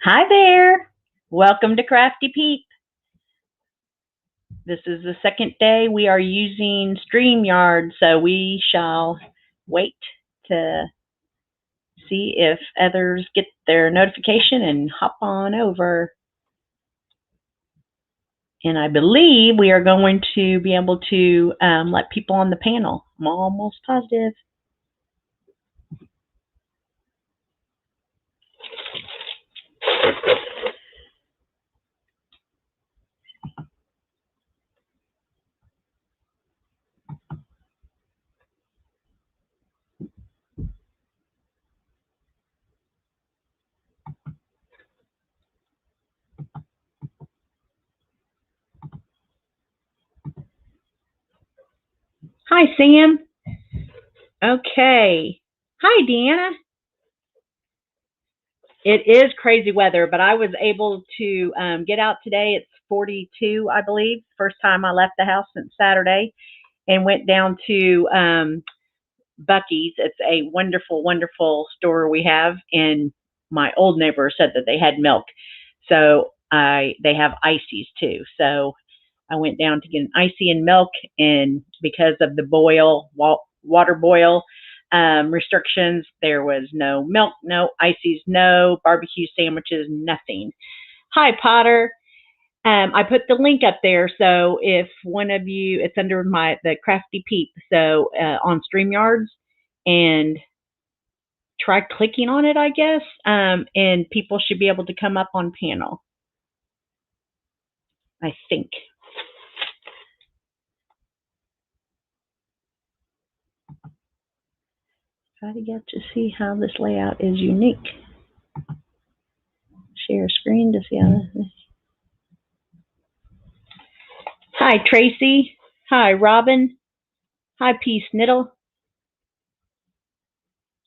Hi there. Welcome to craf-T Peep. This is the second day we are using StreamYard, so we shall wait to see if others get their notification and hop on over. And I believe we are going to be able to let people on the panel. I'm almost positive. Hi, Sam. Okay. Hi, Deanna. It is crazy weather, but I was able to get out today. It's 42, I believe. First time I left the house since Saturday, and went down to Buc-ee's. It's a wonderful, wonderful store we have, and my old neighbor said that they had milk, so they have ices too. So I went down to get an icy and milk, and because of the water boil restrictions, there was no milk, no ices, no barbecue sandwiches, nothing. Hi, Potter. I put the link up there, so if one of you, it's under the craf-T Peep, so on StreamYards, and try clicking on it, I guess, and people should be able to come up on panel, I think. Try to get to see how this layout is unique. Share screen to see how this is. Hi, Tracy. Hi, Robin. Hi, Peace Niddle.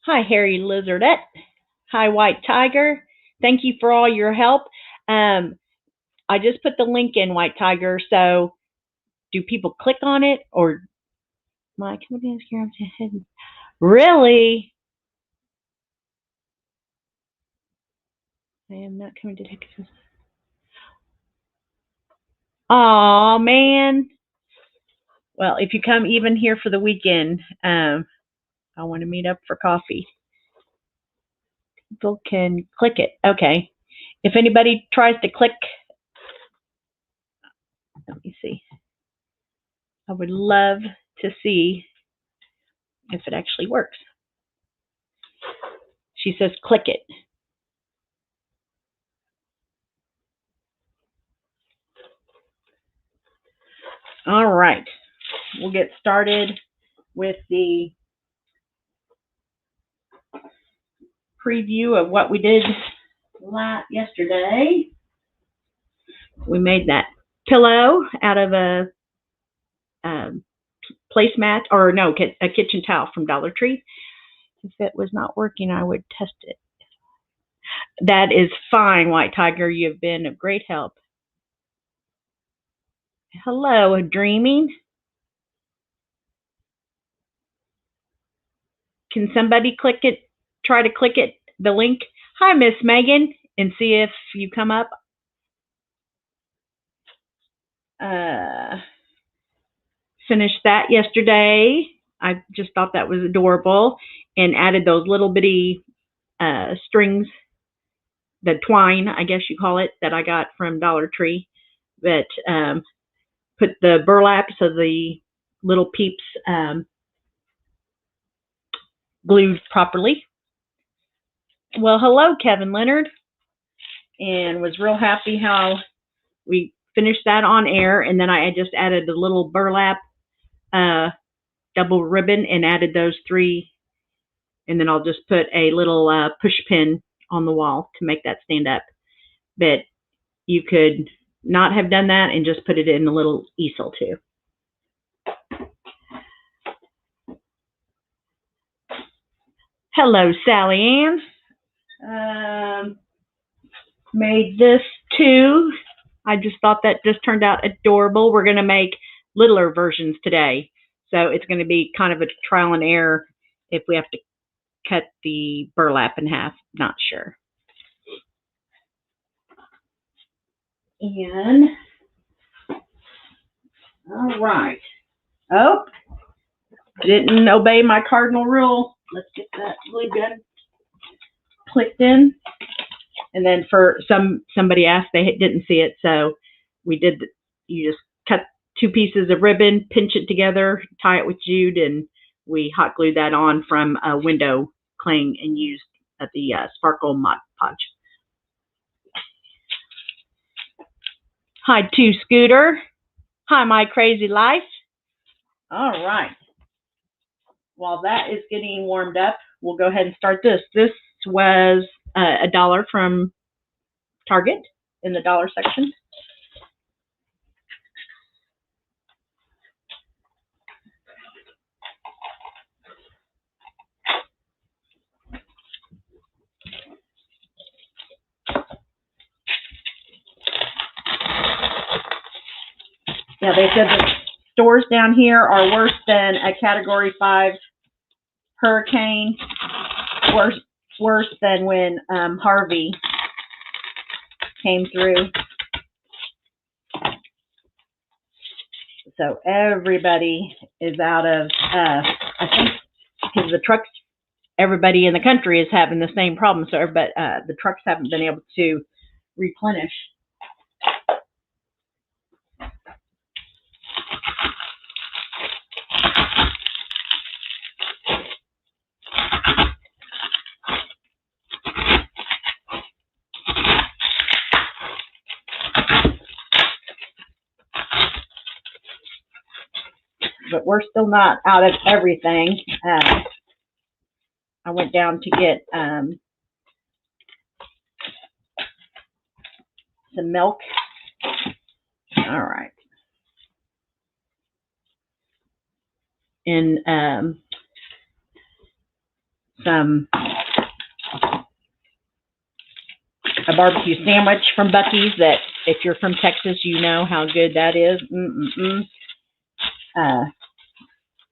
Hi, Harry Lizardette. Hi, White Tiger. Thank you for all your help. I just put the link in, White Tiger, so do people click on it, or my company is here ahead? Really? I am not coming to Texas. Oh man. Well, if you come even here for the weekend, I want to meet up for coffee. People can click it. Okay. If anybody tries to click, let me see. I would love to see if it actually works. She says click it. All right. We'll get started with the preview of what we did yesterday. We made that pillow out of a placemat, or no, a kitchen towel from Dollar Tree. If it was not working, I would test it. That is fine, White Tiger. You've been of great help. Hello, Dreaming. Can somebody click it? Try to click it, the link. Hi, Miss Megan, and see if you come up. Finished that yesterday. I just thought that was adorable, and added those little bitty strings, the twine, I guess you call it, that I got from Dollar Tree, that put the burlap so the little peeps glued properly. Well, hello, Kevin Leonard, and was real happy how we finished that on air, and then I just added a little burlap double ribbon and added those 3, and then I'll just put a little push pin on the wall to make that stand up. But you could not have done that and just put it in a little easel too. Hello, Sally Ann. Made this too. I just thought that just turned out adorable. We're going to make littler versions today, so it's going to be kind of a trial and error if we have to cut the burlap in half. Not sure. And, all right. Oh, didn't obey my cardinal rule. Let's get that glue gun clicked in. And then for somebody asked, they didn't see it, so we did. You just cut 2 pieces of ribbon, pinch it together, tie it with jute, and we hot glued that on from a window cling and used the sparkle Mod Podge. Hi to Scooter. Hi, my crazy life. All right. While that is getting warmed up, we'll go ahead and start this. This was $1 from Target in the dollar section. Yeah, they said the stores down here are worse than a Category 5 hurricane, worse than when Harvey came through. So everybody is out of, I think, because the trucks, everybody in the country is having the same problem, so but the trucks haven't been able to replenish. But we're still not out of everything. I went down to get some milk. All right. And a barbecue sandwich from Buc-ee's that if you're from Texas, you know how good that is.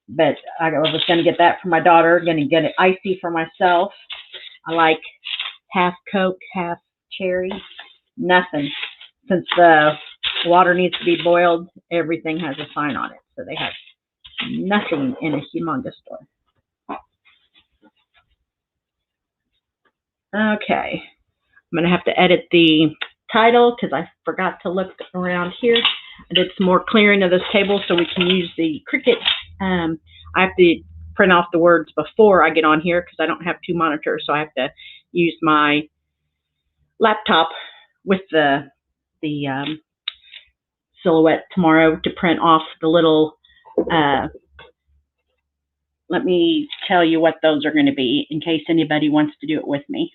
But I was going to get that for my daughter, going to get it icy for myself. I like half Coke, half cherry, nothing. Since the water needs to be boiled, everything has a sign on it. So they have nothing in a humongous store. Okay. I'm going to have to edit the title because I forgot to look around here. I did some more clearing of this table so we can use the Cricut. I have to print off the words before I get on here because I don't have 2 monitors, so I have to use my laptop with the silhouette tomorrow to print off the little, let me tell you what those are going to be in case anybody wants to do it with me.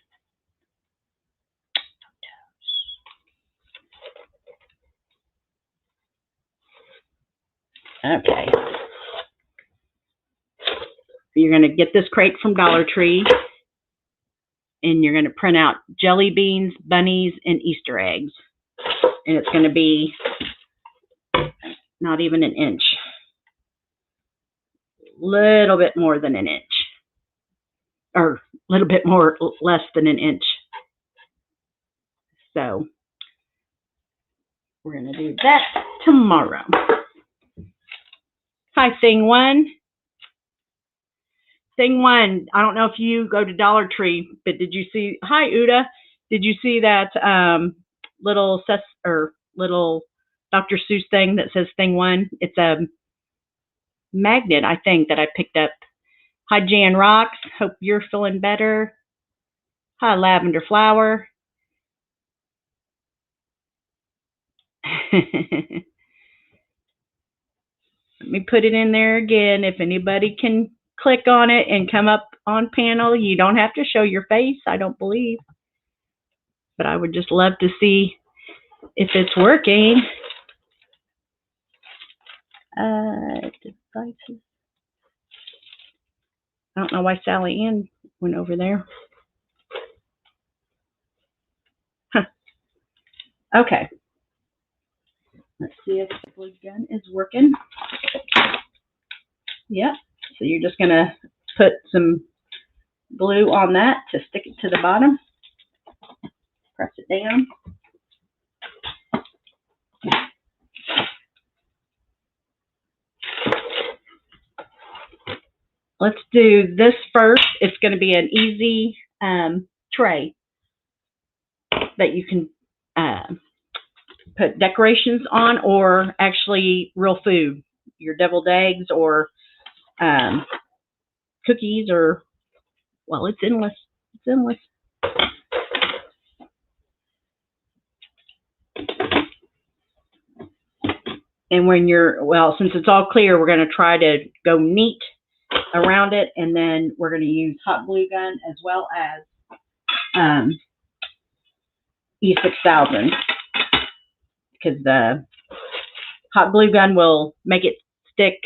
Okay. So you're going to get this crate from Dollar Tree, and you're going to print out jelly beans, bunnies, and Easter eggs. And it's going to be not even an inch. Little bit more than an inch. Or a little bit more, less than an inch. So we're going to do that tomorrow. Hi, Thing One. Thing One, I don't know if you go to Dollar Tree, but did you see, hi, Uda, did you see that little Dr. Seuss thing that says Thing One? It's a magnet, I think, that I picked up. Hi, Jan Rocks, hope you're feeling better. Hi, Lavender Flower. Let me put it in there again. If anybody can click on it and come up on panel, you don't have to show your face, I don't believe. But I would just love to see if it's working. Devices. I don't know why Sally Ann went over there. Huh. Okay. Let's see if the glue gun is working. Yep. So you're just going to put some glue on that to stick it to the bottom. Press it down. let's do this first. It's going to be an easy tray that you can put decorations on, or actually real food, your deviled eggs or cookies, or, well, it's endless. It's endless. And when you're, well, since it's all clear, we're going to try to go neat around it, and then we're going to use hot glue gun as well as E6000, because the hot glue gun will make it stick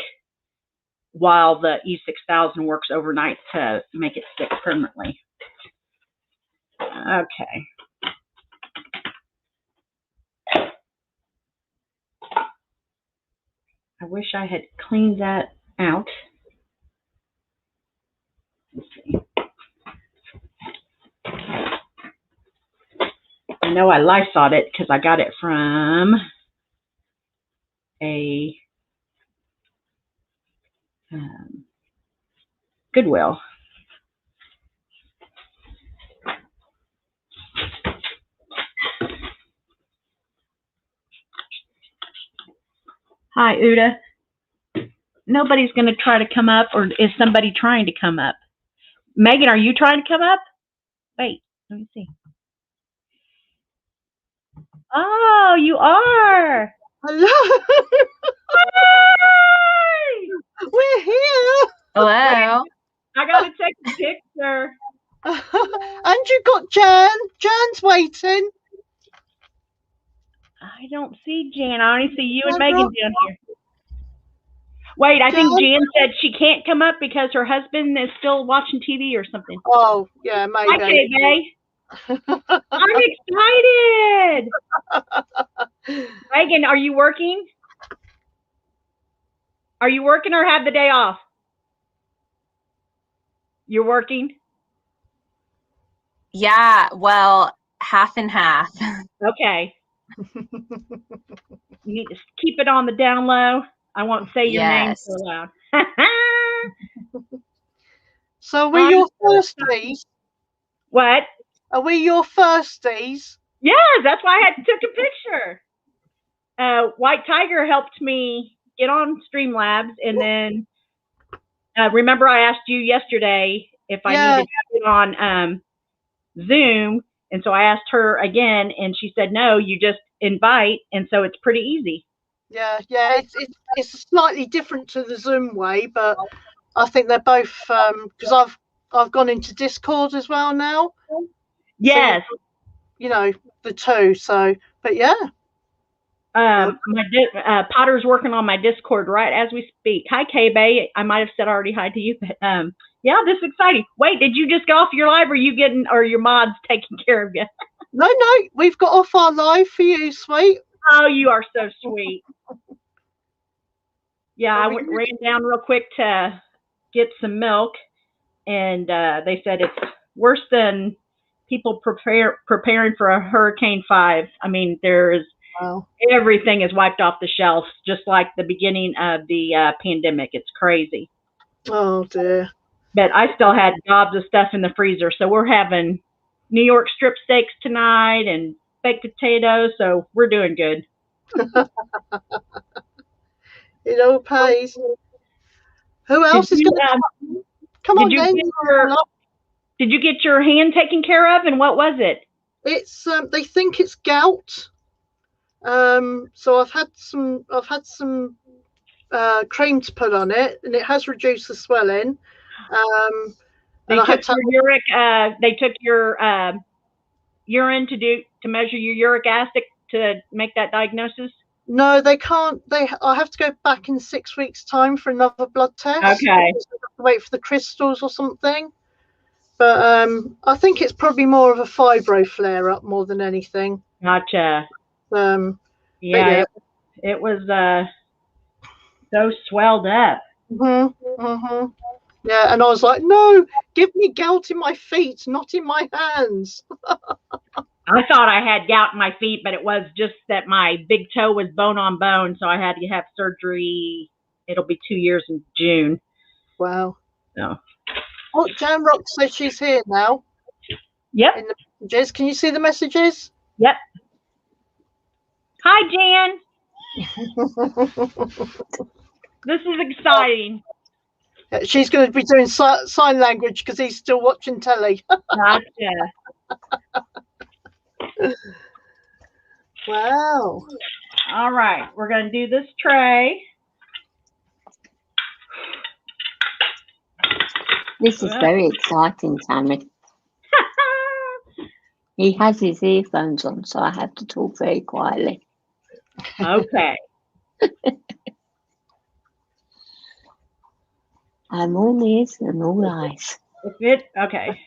while the E6000 works overnight to make it stick permanently. Okay. I wish I had cleaned that out. Let's see. I know I Lysawed it because I got it from a Goodwill. Hi, Uda. Nobody's going to try to come up, or is somebody trying to come up? Megan, are you trying to come up? Wait, let me see. Oh, you are. Hello. Hi! We're here. Hello. I got to take a picture. And you got Jan. Jan's waiting. I don't see Jan. I only see you and Megan down here. Wait, I think Jan said she can't come up because her husband is still watching TV or something. Oh, yeah, maybe. Okay, May. I'm excited. Megan, are you working? Are you working or have the day off? You're working? Yeah, well, half and half. Okay. You need to keep it on the down low. I won't say your name so loud. So we're your firsties? What? Are we your firsties? Yeah, that's why I took a picture. White Tiger helped me get on Streamlabs, and then remember I asked you yesterday if I needed to get on Zoom, and so I asked her again, and she said no, you just invite, and so it's pretty easy. Yeah, it's slightly different to the Zoom way, but I think they're both because I've gone into Discord as well now. Yes. So, you know, the two. So, but yeah. Potter's working on my Discord right as we speak. Hi, K-Bay. I might have said already hi to you, but yeah, this is exciting. Wait, did you just go off your live, or you getting, or your mods taking care of you? No, we've got off our live for you, sweet. Oh, you are so sweet. Yeah, I ran down real quick to get some milk, and they said it's worse than people preparing for a Hurricane 5. I mean, everything is wiped off the shelves, just like the beginning of the pandemic. It's crazy. Oh, dear. But I still had gobs of stuff in the freezer, so we're having New York strip steaks tonight and baked potatoes, so we're doing good. It all pays. Who else is going to come on then? Did you get your hand taken care of, and what was it? It's they think it's gout. So I've had some cream to put on it, and it has reduced the swelling. They took your urine to measure your uric acid to make that diagnosis. No, they can't. I have to go back in 6 weeks' time for another blood test. Okay. I have to wait for the crystals or something. But I think it's probably more of a fibro flare-up more than anything. Gotcha. Yeah. It was so swelled up. Yeah, and I was like, no, give me gout in my feet, not in my hands. I thought I had gout in my feet, but it was just that my big toe was bone on bone, so I had to have surgery. It'll be 2 years in June. Wow. So. Oh, Jan Rock says she's here now. Yep. In the messages. Can you see the messages? Yep. Hi, Jan. This is exciting. She's going to be doing sign language because he's still watching telly. Gotcha. Wow. All right. We're going to do this tray. This is very exciting, Tammy. He has his earphones on, so I have to talk very quietly. Okay. I'm all ears and all eyes. Okay.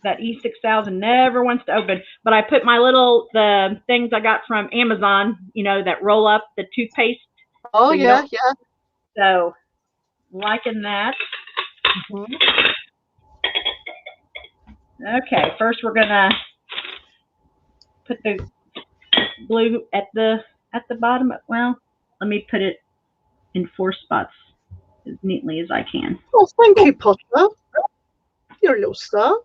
That E6000 never wants to open, but I put my the things I got from Amazon, that roll up the toothpaste. Oh, yeah. So, liking that. Mm-hmm. Okay, first we're gonna put the glue at the bottom. Well, let me put it in 4 spots as neatly as I can. Oh, thank you, Potter. You're a little star.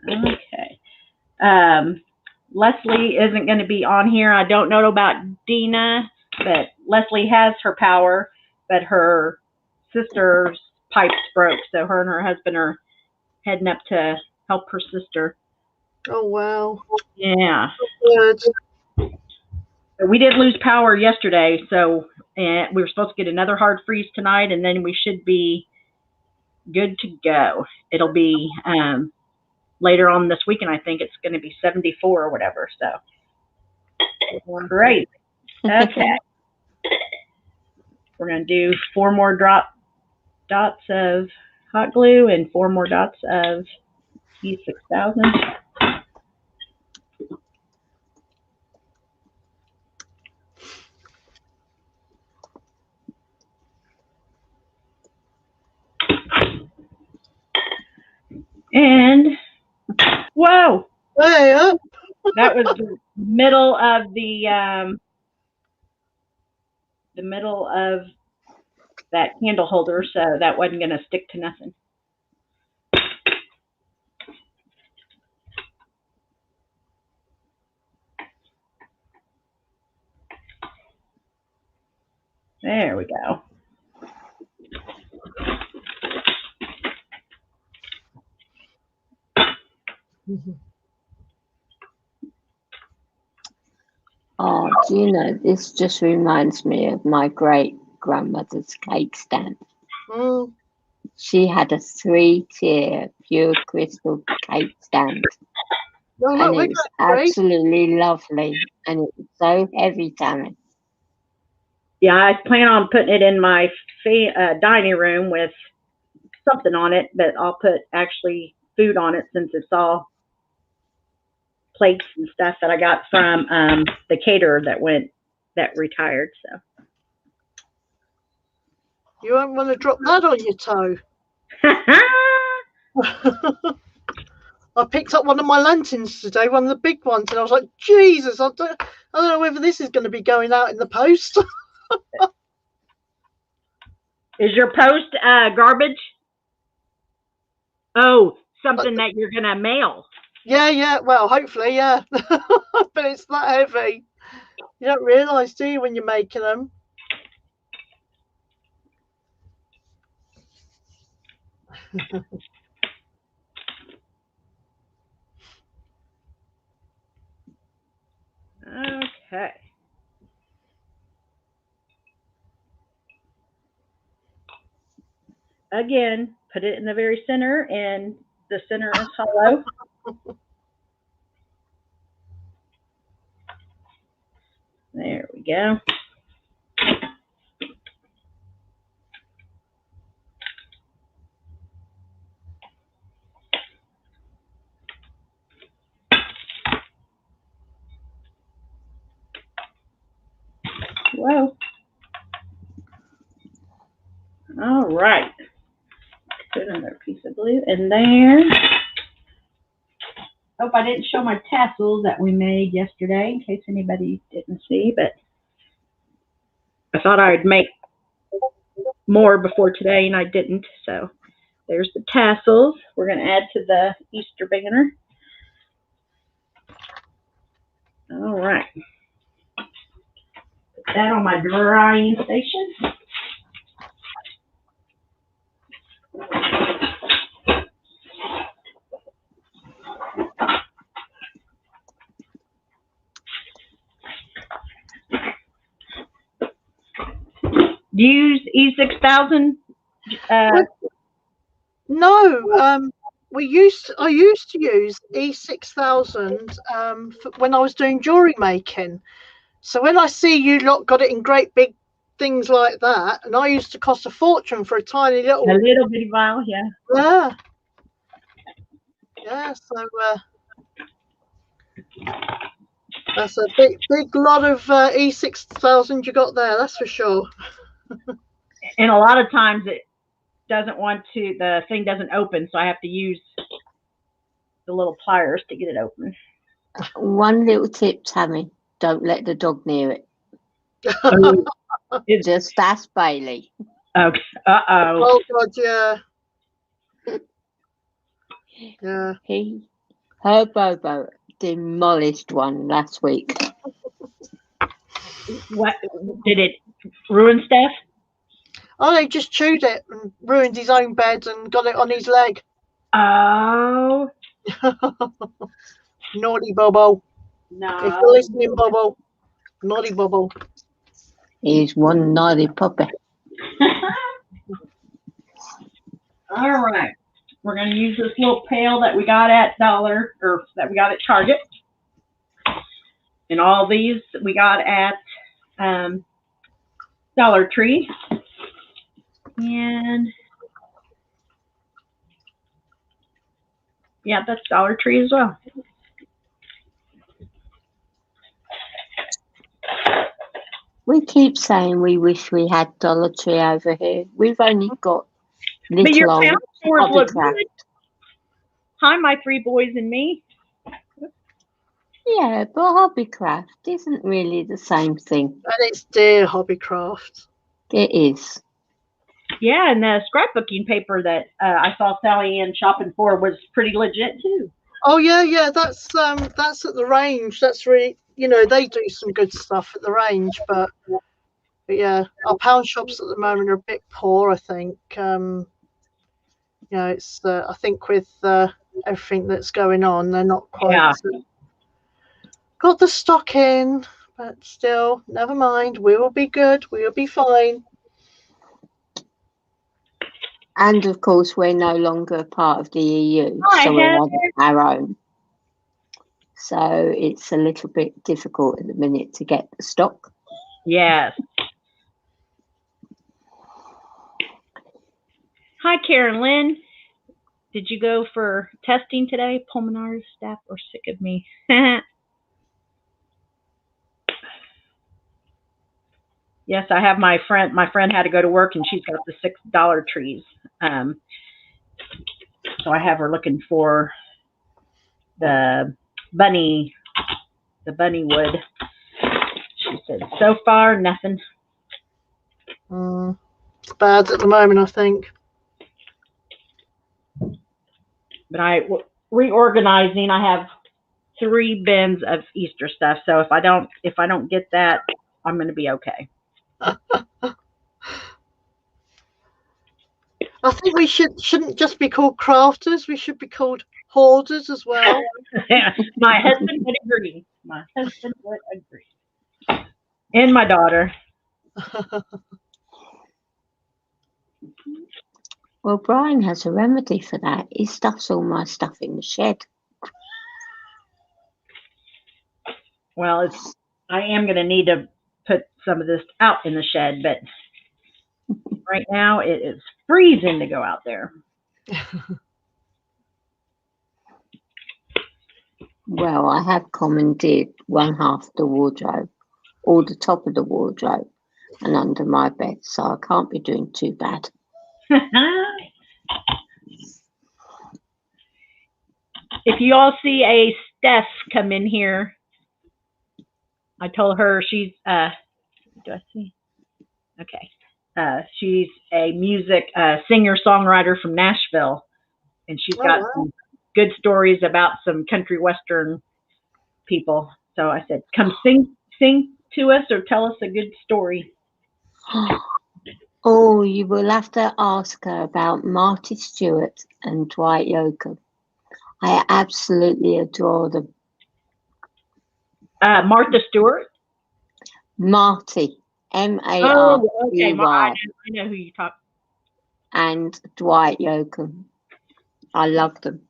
Okay. Leslie isn't going to be on here. I don't know about Dina, but Leslie has her power, but her sister's pipes broke, so her and her husband are heading up to help her sister. Oh, wow. Yeah. Good. We did lose power yesterday, so we were supposed to get another hard freeze tonight, and then we should be good to go. It'll be later on this weekend. I think it's going to be 74 or whatever. So great. Okay. We're going to do 4 more dots of hot glue and 4 more dots of E6000. And whoa! Hey, up. That was the middle of that candle holder, so that wasn't going to stick to nothing. There we go. Oh, do you know, this just reminds me of my great-grandmother's cake stand. Mm. She had a 3-tier pure crystal cake stand. Well, And look, it was absolutely lovely. And it was so heavy, Tammy. Yeah, I plan on putting it in my dining room with something on it, but I'll put actually food on it since it's all plates and stuff that I got from the caterer that retired. So you won't want to drop that on your toe. I picked up one of my lanterns today, one of the big ones, and I was like, Jesus, I don't know whether this is going to be going out in the post. Is your post garbage? Oh, something that you're gonna mail. Yeah. Well, hopefully, yeah. But it's that heavy. You don't realise, do you, when you're making them? Okay. Again, put it in the very center, and the center is hollow. There we go. Whoa. All right. Put another piece of glue in there. Hope I didn't show my tassels that we made yesterday in case anybody didn't see, but I thought I would make more before today and I didn't. So there's the tassels we're going to add to the Easter banner. All right. Put that on my drying station. Do you use E6000? No, I used to use E6000 when I was doing jewelry making. So when I see you lot got it in great big things like that, and I used to cost a fortune for a tiny little. A little bitty vial, yeah. Yeah. Yeah. So that's a big lot of E6000 you got there. That's for sure. And a lot of times it doesn't want to. The thing doesn't open, so I have to use the little pliers to get it open. One little tip, Tammy: don't let the dog near it. Just ask Bailey. Okay. Uh-oh. Oh God, yeah. Yeah. Her Bobo demolished one last week. What did it ruin stuff? Oh, they just chewed it and ruined his own bed and got it on his leg. Oh Naughty Bobo. no! If you're listening, Bobo, naughty Bobo. He's one naughty puppy. All right, we're going to use this little pail that we got at Target, and all these we got at Dollar Tree, and yeah, that's Dollar Tree as well. We keep saying we wish we had Dollar Tree over here. We've only got But your little pound old stores look Hobbycraft. good. Hi, my three boys and me. Yeah, but Hobbycraft isn't really the same thing. And it's dear Hobbycraft. It is. Yeah, and the scrapbooking paper that I saw Sally Ann shopping for was pretty legit too. Oh yeah, that's at the range. That's really, they do some good stuff at the range, but yeah, our pound shops at the moment are a bit poor, I think. It's I think with everything that's going on, they're not quite got the stock in, but still, never mind. We will be good. We will be fine. And of course, we're no longer part of the EU, Hi, so we're Heather. on our own. So it's a little bit difficult at the minute to get the stock. Yes. Hi, Karen Lynn. Did you go for testing today? Pulmonary staff are sick of me. Yes, I have my friend. My friend had to go to work, and she's got the $6 trees. So I have her looking for the bunny wood. She said, so far, nothing. It's bad at the moment, I think. But reorganizing. I have 3 bins of Easter stuff. So if I don't get that, I'm going to be okay. I think we shouldn't just be called crafters. We should be called hoarders as well. My husband would agree. And my daughter. Well, Brian has a remedy for that. He stuffs all my stuff in the shed. Well, I am going to need to put some of this out in the shed, but right now it is freezing to go out there. Well, I have commandeered one half the wardrobe, or the top of the wardrobe, and under my bed, so I can't be doing too bad. if you all see a Steph come in here, I told her she's do I see? Okay. She's a music singer songwriter from Nashville, and she's got some good stories about some country western people. So I said, come sing to us or tell us a good story. Oh, you will have to ask her about Marty Stewart and Dwight Yoakam. I absolutely adore them. Martha Stewart? Marty, M-A-R-T-Y. Oh, okay. I know who you talk. And Dwight Yoakam. I love them.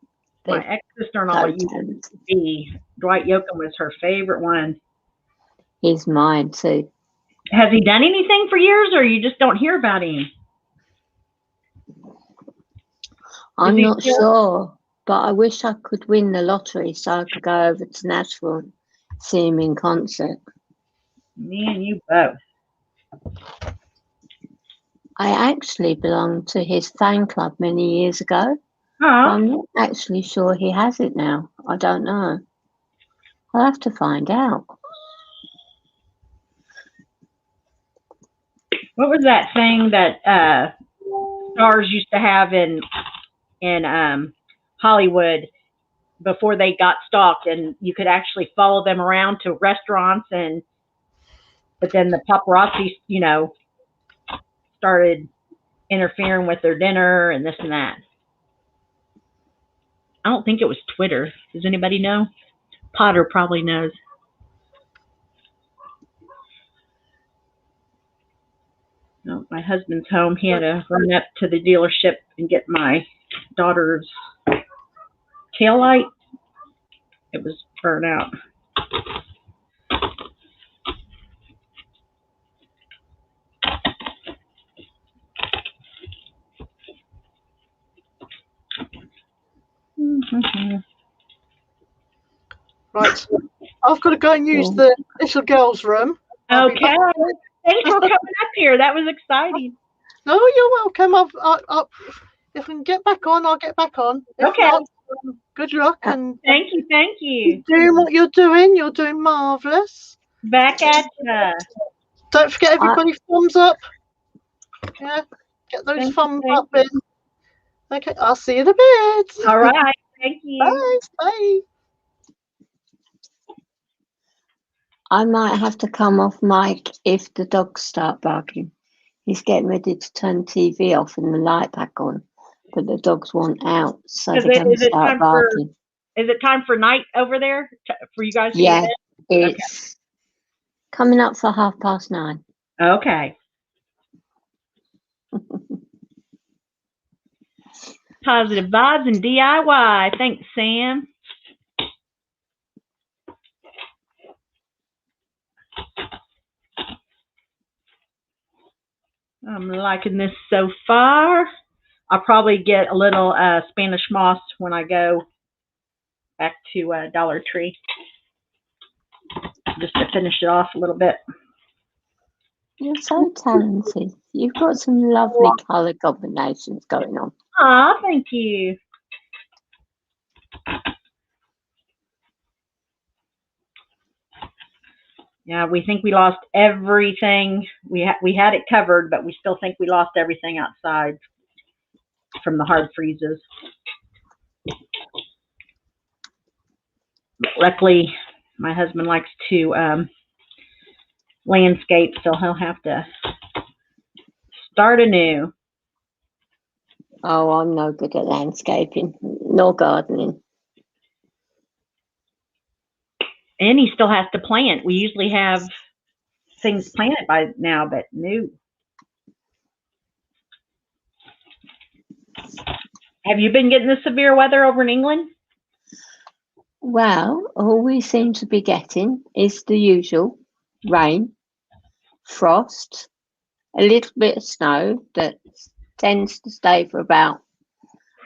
My ex-sister-in-law used to be. Dwight Yoakam was her favorite one. He's mine too. Has he done anything for years, or you just don't hear about him? I'm not sure, but I wish I could win the lottery so I could go over to Nashville and see him in concert. Me and you both. I actually belonged to his fan club many years ago. Oh. I'm not actually sure he has it now. I don't know. I'll have to find out. What was that thing that stars used to have in Hollywood before they got stalked, and you could actually follow them around to restaurants, but then the paparazzi, started interfering with their dinner and this and that. I don't think it was Twitter. Does anybody know? Potter probably knows. No, my husband's home. He had to run up to the dealership and get my daughter's tail light. It was burnt out. Right. I've got to go and use the little girl's room. Okay. Thanks for coming up here. That was exciting. No, you're welcome. If I can get back on, I'll get back on. If okay. Not, good luck. And thank you. Doing what you're doing. You're doing marvellous. Back at you. Don't forget, everybody, thumbs up. Yeah, get those thumbs up in. Okay, I'll see you in a bit. All right. Thank you. Bye. Bye. I might have to come off mic if the dogs start barking. He's getting ready to turn TV off and the light back on, but the dogs want out, so they're going to start barking. Is it time for night over there for you guys? Yeah, it's coming up for 9:30. Okay. Positive vibes and DIY. Thanks, Sam. I'm liking this so far. I'll probably get a little Spanish moss when I go back to Dollar Tree, just to finish it off a little bit. You're so talented. You've got some lovely colour combinations going on. Ah, thank you. Yeah, we think we lost everything. We had it covered, but we still think we lost everything outside from the hard freezes. But luckily, my husband likes to landscape, so he'll have to start anew. Oh, I'm no good at landscaping, nor gardening. And he still has to plant. We usually have things planted by now, but no. Have you been getting the severe weather over in England? Well, all we seem to be getting is the usual rain, frost, a little bit of snow that tends to stay for about,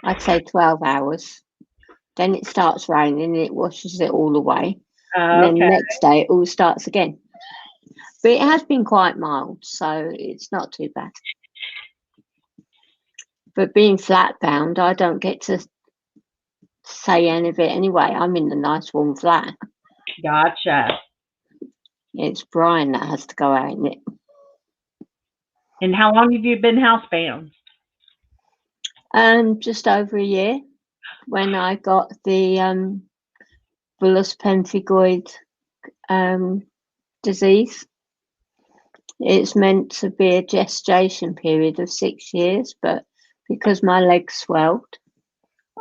I'd say, 12 hours. Then it starts raining and it washes it all away. And then the next day it all starts again. But it has been quite mild, so it's not too bad. But being flat bound, I don't get to say any of it anyway. I'm in a nice warm flat. Gotcha. It's Brian that has to go out in it. And how long have you been housebound? Just over a year, when I got the bullous pemphigoid disease. It's meant to be a gestation period of 6 years, but because my legs swelled,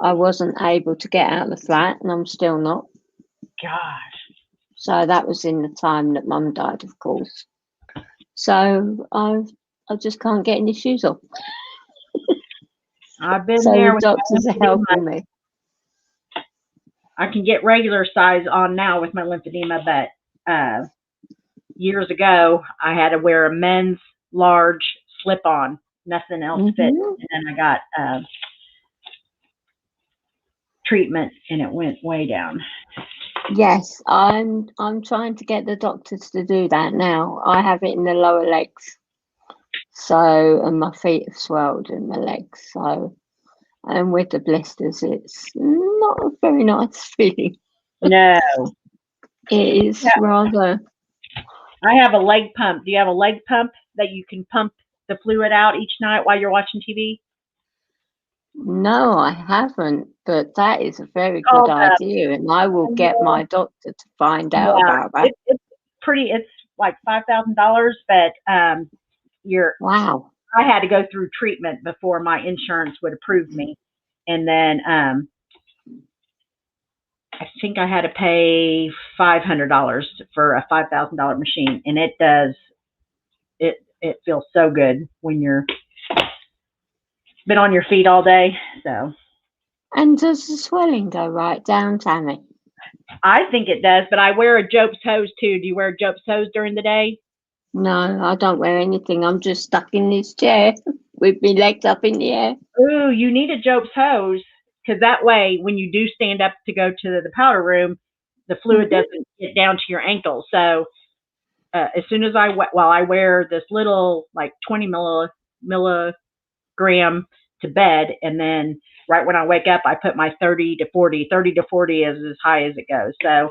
I wasn't able to get out of the flat, and I'm still not. Gosh. So that was in the time that Mum died, of course. So I just can't get any shoes off. I've been So there the with doctors are helping me. I can get regular size on now with my lymphedema, but years ago I had to wear a men's large slip-on. Nothing else fit. And then I got treatment, and it went way down. Yes, I'm trying to get the doctors to do that now. I have it in the lower legs. So, and my feet have swelled in my legs. So, and with the blisters, it's not a very nice feeling. No. It is rather. I have a leg pump. Do you have a leg pump that you can pump the fluid out each night while you're watching TV? No, I haven't, but that is a very good idea, and I will get my doctor to find out about that. It's pretty. It's like $5,000, but wow. I had to go through treatment before my insurance would approve me, and then I think I had to pay $500 for a $5,000 machine, and it does. It feels so good when you're been on your feet all day. So. And does the swelling go right down, Tammy? I think it does, but I wear a Job's hose too. Do you wear a Job's hose during the day? No, I don't wear anything. I'm just stuck in this chair with my legs up in the air. Ooh, you need a Job's hose, because that way, when you do stand up to go to the powder room, the fluid doesn't get down to your ankles. So as soon as I wear this little like 20 milligram to bed, and then right when I wake up, I put my 30 to 40. 30 to 40 is as high as it goes. So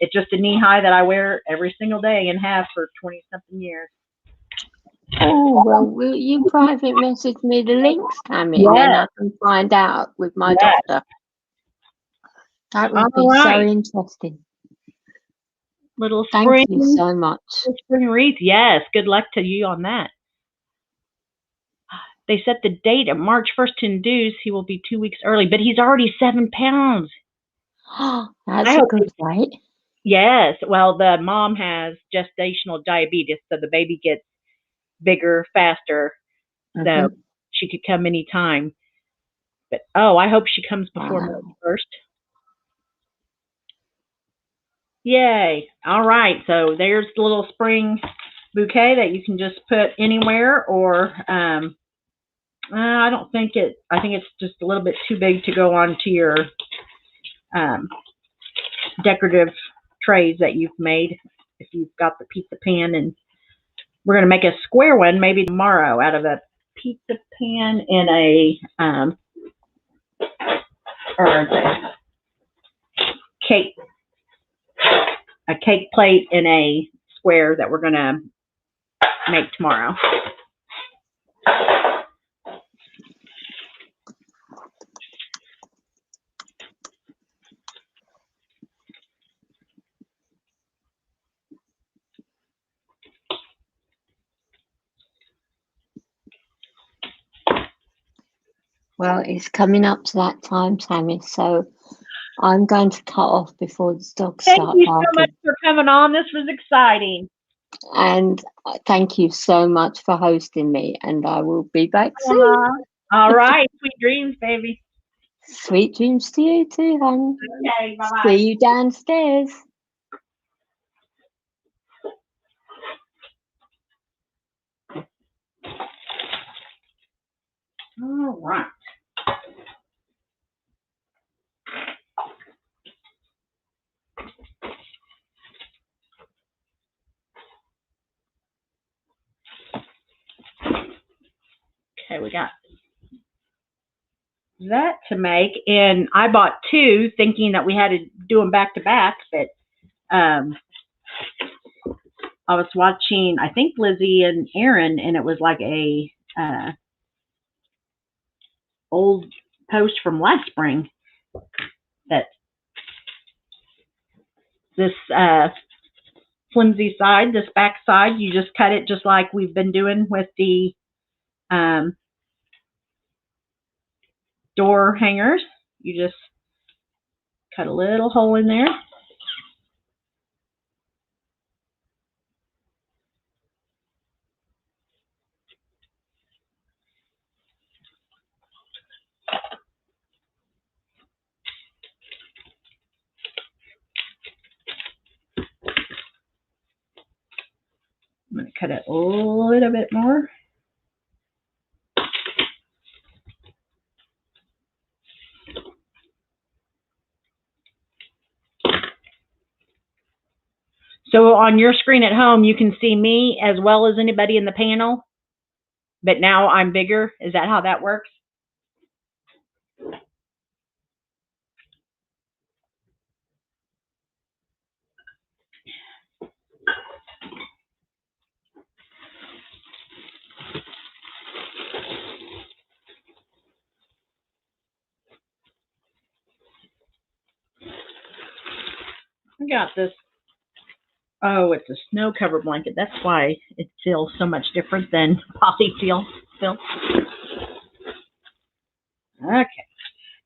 it's just a knee high that I wear every single day and have for 20-something years. Oh, well, will you private message me the links, Tammy, and then I can find out with my doctor? That would be so interesting. Little spring. Thank you so much. Spring wreath, yes. Good luck to you on that. They set the date of March 1st to induce. He will be 2 weeks early, but he's already 7 pounds. That's a good weight. Yes. Well, the mom has gestational diabetes, so the baby gets bigger, faster. So she could come anytime. But, I hope she comes before March 1st. Yay. All right. So there's the little spring bouquet that you can just put anywhere, or I don't think I think it's just a little bit too big to go onto your decorative trays that you've made, if you've got the pizza pan. And we're going to make a square one maybe tomorrow out of a pizza pan and a cake plate in a square that we're going to make tomorrow. Well, it's coming up to that time, Tammy, so I'm going to cut off before the dogs start barking. Thank you so much for coming on. This was exciting. And thank you so much for hosting me, and I will be back soon. All right. Sweet dreams, baby. Sweet dreams to you too, hon. Okay, bye-bye. See you downstairs. All right. Okay, we got that to make, and I bought two thinking that we had to do them back to back, but I was watching, I think, Lizzie and Aaron, and it was like a old post from last spring that this flimsy side, this back side, you just cut it just like we've been doing with the door hangers. You just cut a little hole in there. I'm going to cut it a little bit more. So on your screen at home, you can see me as well as anybody in the panel, but now I'm bigger. Is that how that works? I got this. Oh, it's a snow cover blanket. That's why it feels so much different than polyfill. Okay.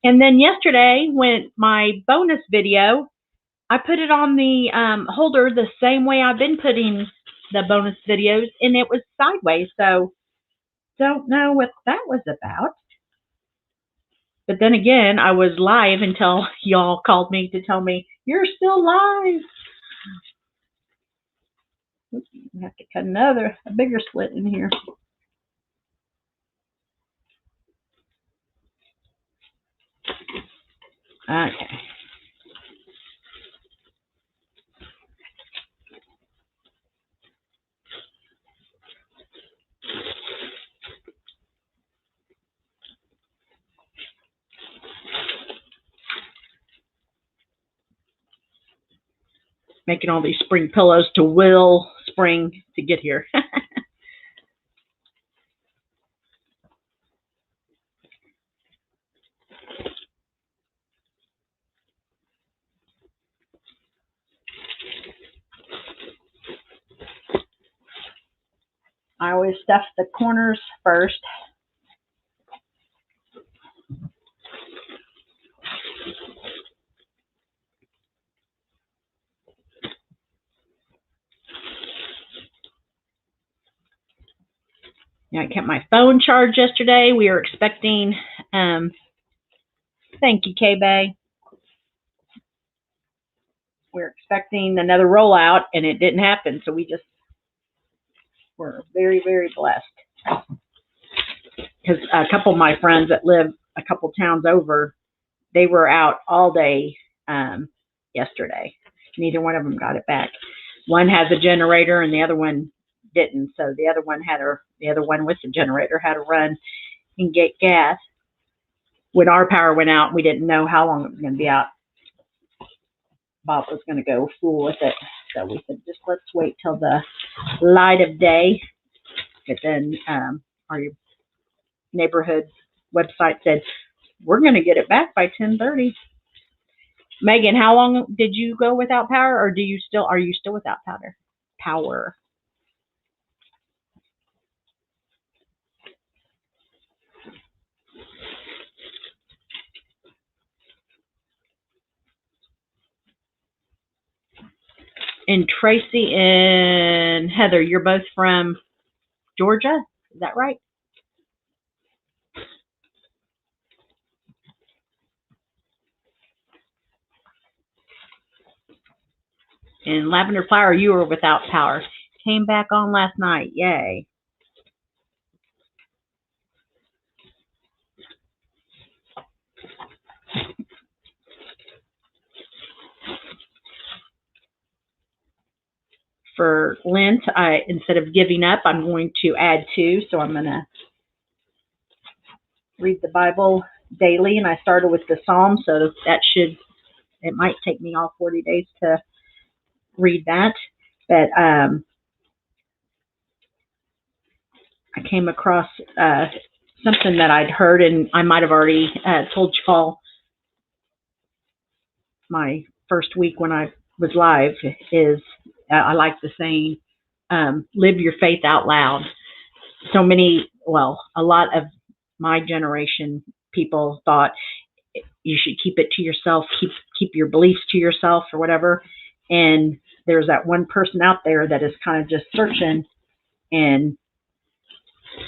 And then yesterday, when my bonus video, I put it on the holder the same way I've been putting the bonus videos, and it was sideways. So don't know what that was about. But then again, I was live until y'all called me to tell me, you're still live. I have to cut a bigger slit in here. Okay. Making all these spring pillows to will spring to get here. I always stuff the corners first. Yeah, I kept my phone charged yesterday. We were expecting, thank you, K-Bay. We were expecting another rollout, and it didn't happen. So we just were very, very blessed. Because a couple of my friends that live a couple towns over, they were out all day yesterday. Neither one of them got it back. One has a generator, and the other one didn't. So the other one with the generator had to run and get gas. When our power went out, we didn't know how long it was going to be out. Bob was going to go fool with it. So we said, just let's wait till the light of day. But then our neighborhood website said, we're going to get it back by 10:30. Megan, how long did you go without power, or are you still without power? And Tracy and Heather, you're both from Georgia, is that right? And Lavender Flower, you were without power. Came back on last night. Yay. For Lent, instead of giving up, I'm going to add 2. So I'm going to read the Bible daily, and I started with the Psalm, so it might take me all 40 days to read that. But I came across something that I'd heard, and I might have already told y'all my first week when I was live, is I like the saying, live your faith out loud. So many, well, a lot of my generation people thought you should keep it to yourself, keep your beliefs to yourself or whatever. And there's that one person out there that is kind of just searching, and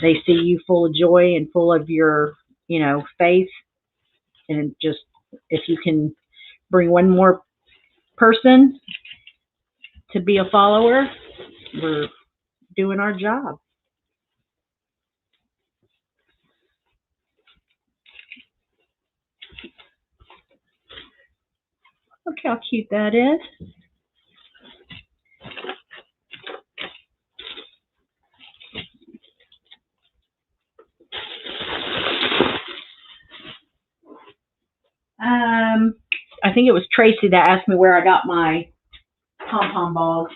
they see you full of joy and full of your, faith. And just, if you can bring one more person to be a follower, we're doing our job. Look how cute that is. I think it was Tracy that asked me where I got my pom-pom balls,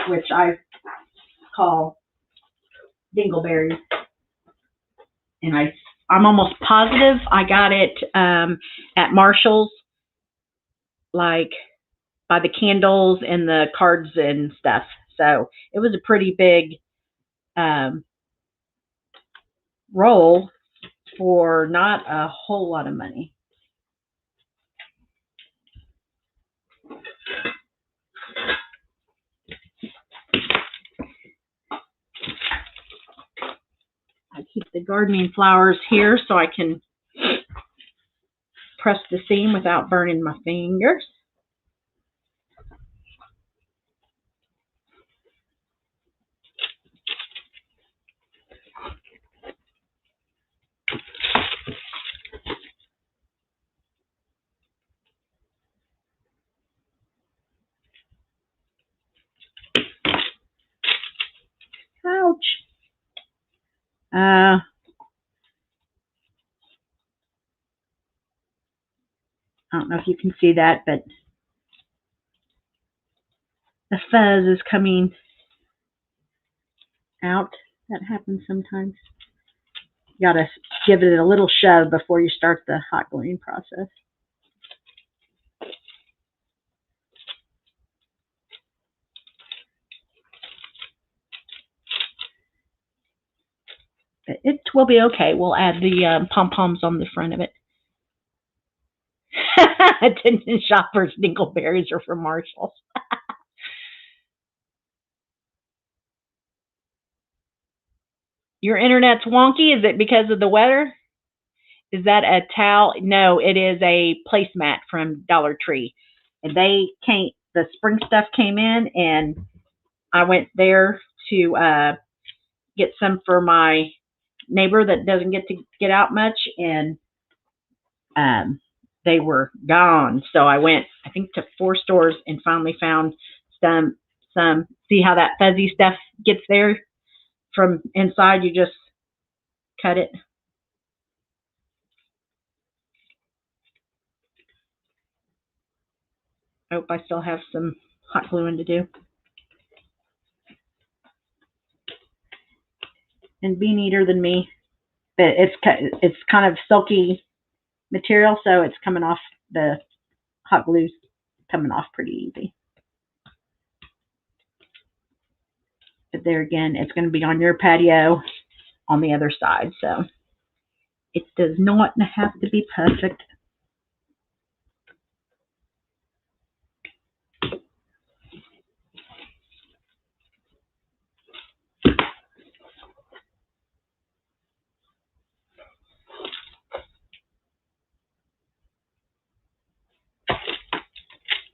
which I call dingleberries. And I'm almost positive I got it at Marshall's, like by the candles and the cards and stuff. So it was a pretty big roll for not a whole lot of money. I keep the gardening flowers here so I can press the seam without burning my fingers. Ouch. I don't know if you can see that, but the fuzz is coming out. That happens sometimes. You gotta give it a little shove before you start the hot gluing process. But it will be okay. We'll add the pom-poms on the front of it. Attention shoppers, dingleberries are from Marshall's. Your internet's wonky? Is it because of the weather? Is that a towel? No, it is a placemat from Dollar Tree. And the spring stuff came in, and I went there to get some for my neighbor that doesn't get to get out much, and they were gone. So I went, I think, to 4 stores and finally found some. See how that fuzzy stuff gets there from inside? You just cut it. I hope I still have some hot gluing to do. And be neater than me. But it's kind of silky material, so it's coming off, the hot glue's coming off pretty easy. But there again, it's going to be on your patio on the other side, so it does not have to be perfect.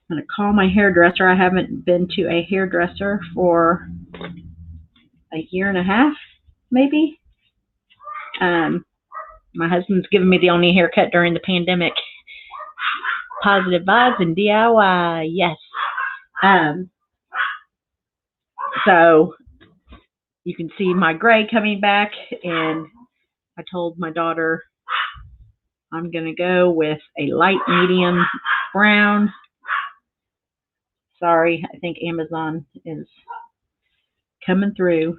I'm going to call my hairdresser. I haven't been to a hairdresser for a year and a half, maybe. My husband's given me the only haircut during the pandemic. Positive vibes and DIY, yes. So you can see my gray coming back, and I told my daughter I'm going to go with a light medium brown. Sorry, I think Amazon is coming through.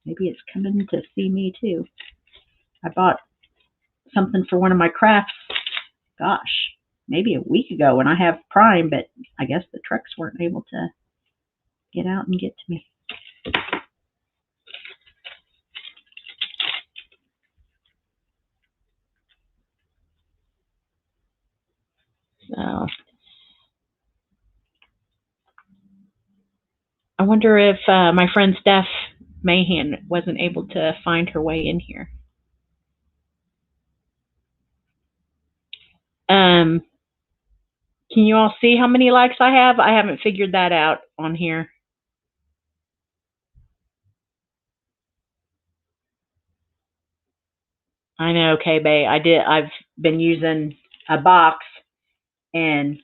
Maybe it's coming to see me too. I bought something for one of my crafts, gosh, maybe a week ago, and I have Prime, but I guess the trucks weren't able to get out and get to me. So I wonder if my friend Steph Mahan wasn't able to find her way in here. Can you all see how many likes I have? I haven't figured that out on here. I know, K-Bay. I've been using a box, and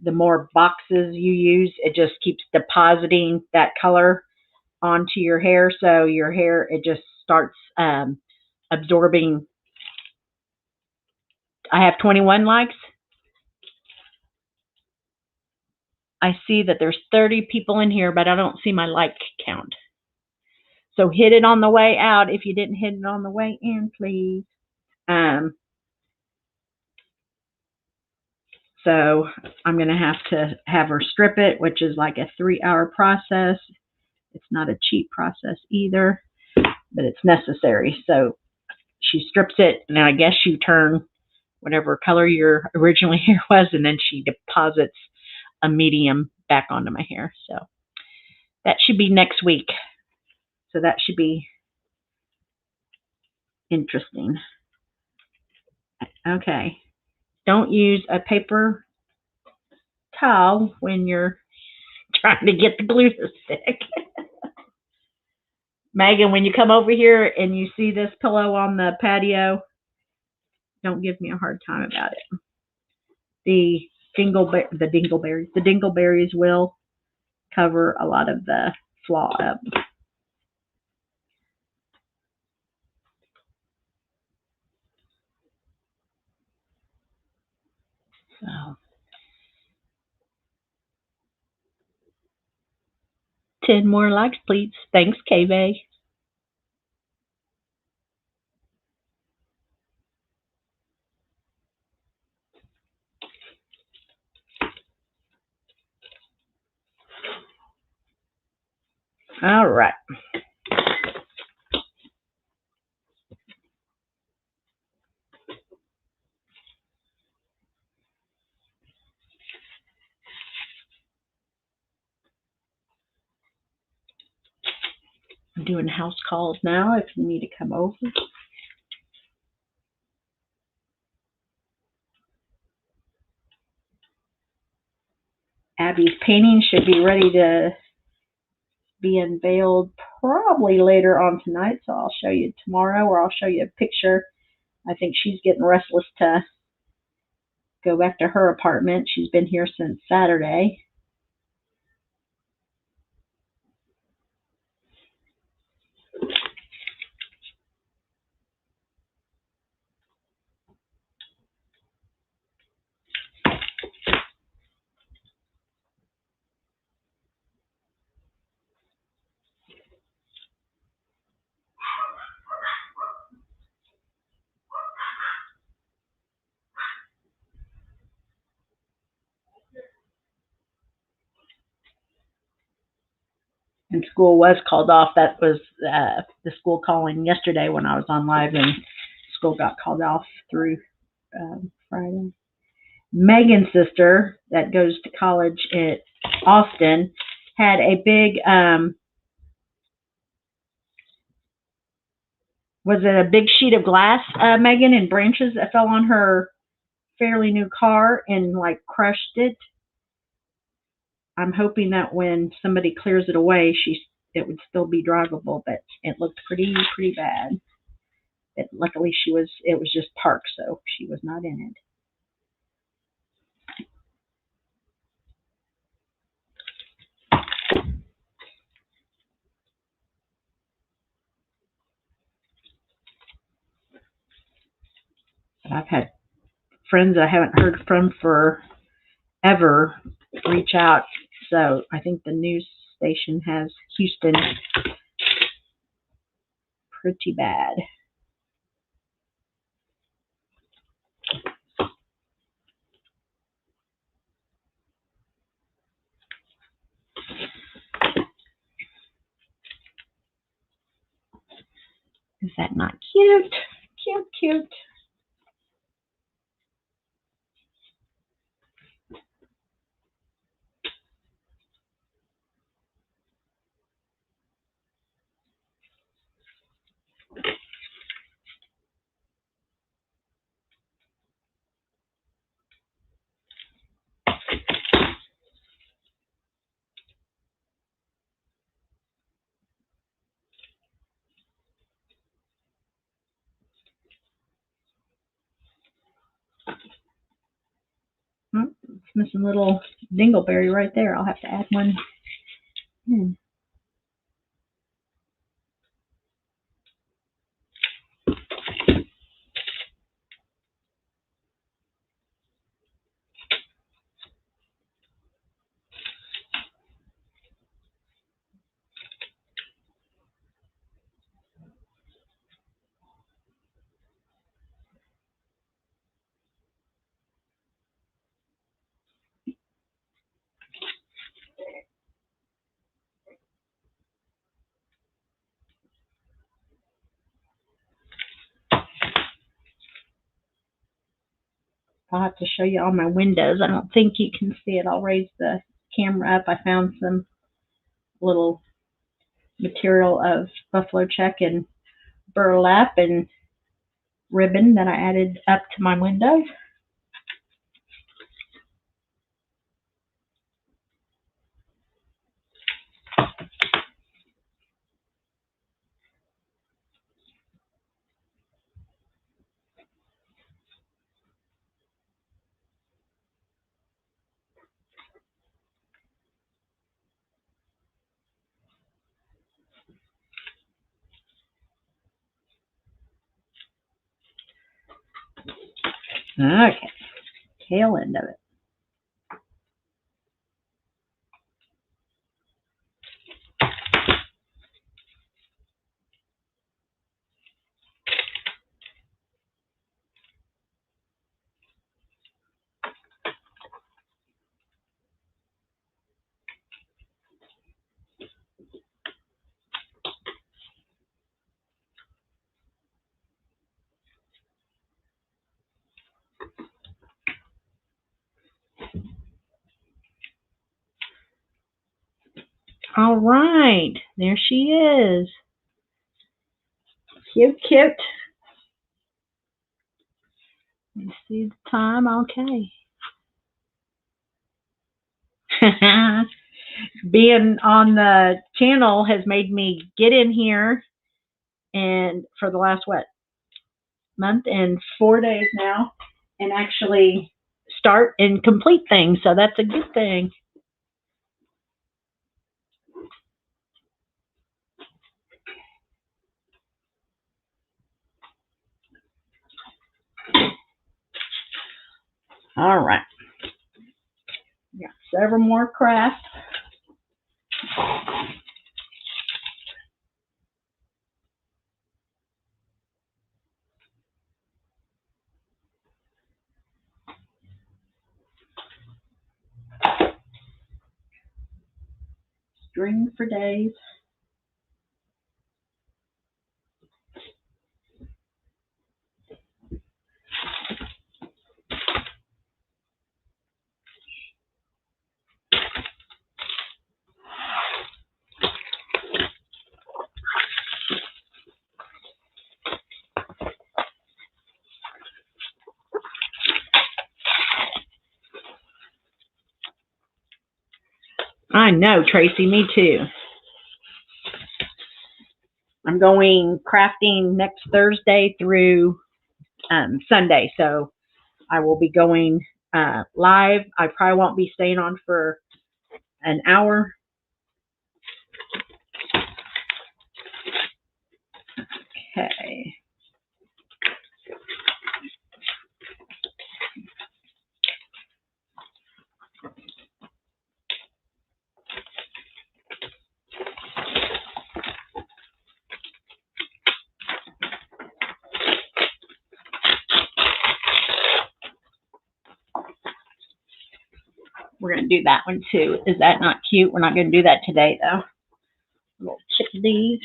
the more boxes you use, it just keeps depositing that color onto your hair. So your hair, it just starts absorbing. I have 21 likes. I see that there's 30 people in here, but I don't see my like count. So hit it on the way out if you didn't hit it on the way in, please. So I'm going to have her strip it, which is like a 3-hour process. It's not a cheap process either, but it's necessary. So she strips it, and I guess you turn whatever color your original hair was, and then she deposits a medium back onto my hair. So that should be next week. So that should be interesting. Okay. Don't use a paper towel when you're trying to get the glue to stick. Megan, when you come over here and you see this pillow on the patio, don't give me a hard time about it. The dingleberries will cover a lot of the flaw up. So 10 more likes, please. Thanks, K-Bay. All right. I'm doing house calls now if you need to come over. Abby's painting should be ready to be unveiled probably later on tonight, so I'll show you tomorrow, or I'll show you a picture. I think she's getting restless to go back to her apartment. She's been here since Saturday. And school was called off. That was the school calling yesterday when I was on live, and school got called off through Friday. Megan's sister that goes to college at Austin had a big, was it a big sheet of glass, Megan, and branches that fell on her fairly new car and like crushed it. I'm hoping that when somebody clears it away, it would still be drivable, but it looked pretty bad. Luckily it was just parked, so she was not in it. I've had friends I haven't heard from forever reach out. So I think the news station has Houston pretty bad. Is that not cute? Cute, cute. It's missing a little dingleberry right there. I'll have to add one in. I'll have to show you all my windows. I don't think you can see it. I'll raise the camera up. I found some little material of buffalo check and burlap and ribbon that I added up to my windows. Okay, tail end of it. All right, there she is. Cute, cute. You see the time? Okay. Being on the channel has made me get in here, and for the last month and 4 days now, and actually start and complete things. So that's a good thing. All right. Got several more crafts. String for days. I know, Tracy, me too. I'm going crafting next Thursday through Sunday, so I will be going live. I probably won't be staying on for an hour. Okay. We're going to do that one too. Is that not cute? We're not going to do that today though. Little chickadees.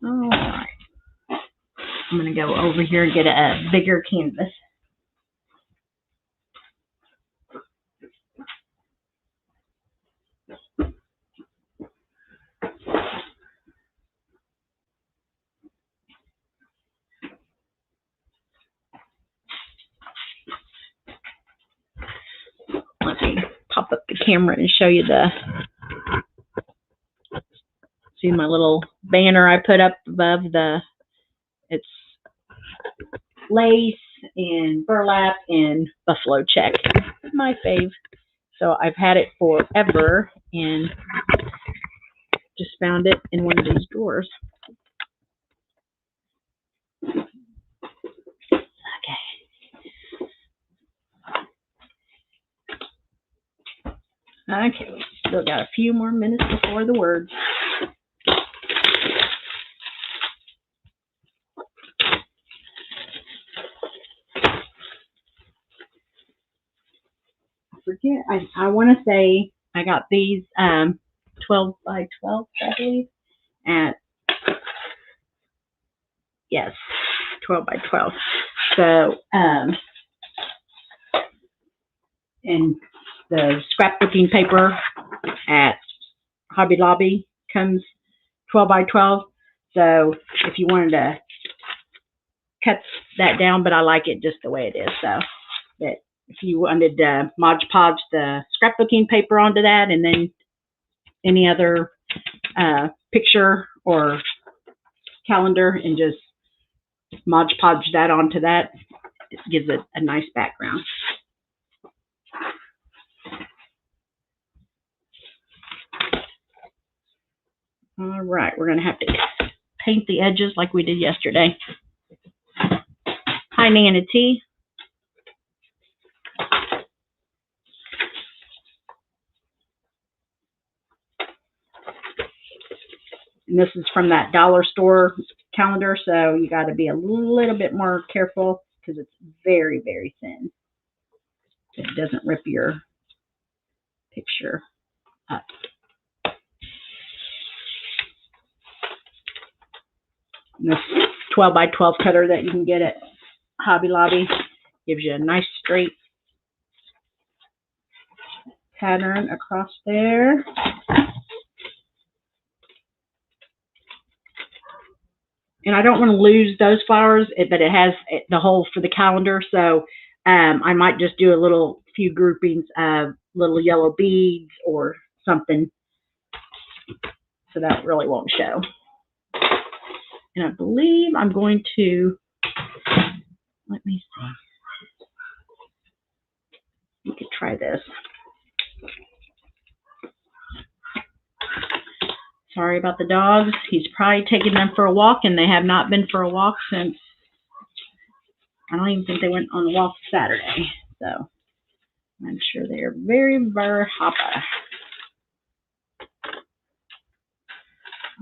All right. I'm going to go over here and get a bigger canvas. Let me pop up the camera and show you see my little banner I put up above it's lace and burlap and buffalo check. My fave. So I've had it forever and just found it in one of these drawers. Okay. Okay, we still got a few more minutes before the words. I want to say I got these 12 by 12, I believe, at, yes, 12 by 12. So, and the scrapbooking paper at Hobby Lobby comes 12 by 12. So if you wanted to cut that down, but I like it just the way it is. So that if you wanted to Mod Podge the scrapbooking paper onto that, and then any other picture or calendar, and just Mod Podge that onto that, it gives it a nice background. All right, we're going to have to paint the edges like we did yesterday. Hi, Nana T. And this is from that dollar store calendar, so you got to be a little bit more careful because it's very, very thin. It doesn't rip your picture up. And this 12 by 12 cutter that you can get at Hobby Lobby gives you a nice straight pattern across there. And I don't want to lose those flowers, but it has the hole for the calendar, so I might just do a few groupings of little yellow beads or something, so that really won't show. And I believe I'm going to, let me see. We could try this. Sorry about the dogs. He's probably taking them for a walk, and they have not been for a walk since, I don't even think they went on a walk Saturday. So I'm sure they are very, very happy.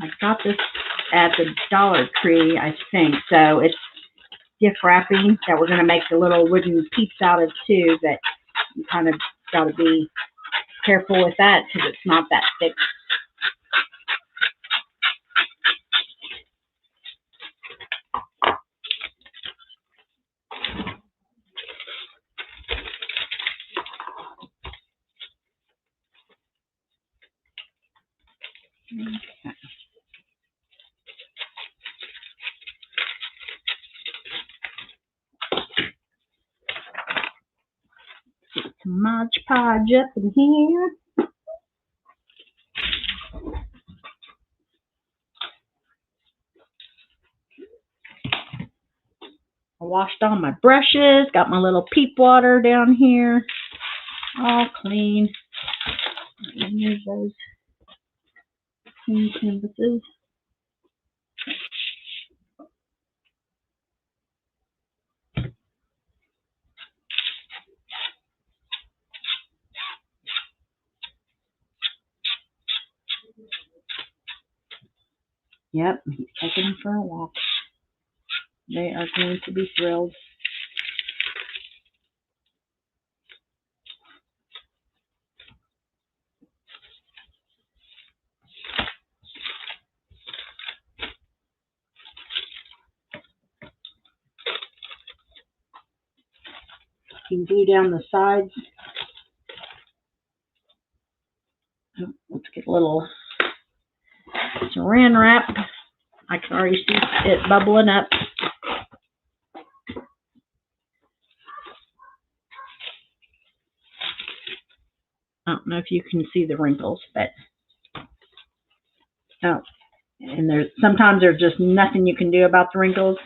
I got this at the Dollar Tree, I think. So it's gift wrapping that we're going to make the little wooden peeps out of too, that you kind of got to be careful with that because it's not that thick. Okay. Get some Mod Podge up in here. I washed all my brushes, got my little peep water down here, all clean. Use those clean canvases. Yep, he's taking him for a walk. They are going to be thrilled. You can glue down the sides. Let's get a little saran wrap. I can already see it bubbling up. I don't know if you can see the wrinkles, but oh, and sometimes there's just nothing you can do about the wrinkles.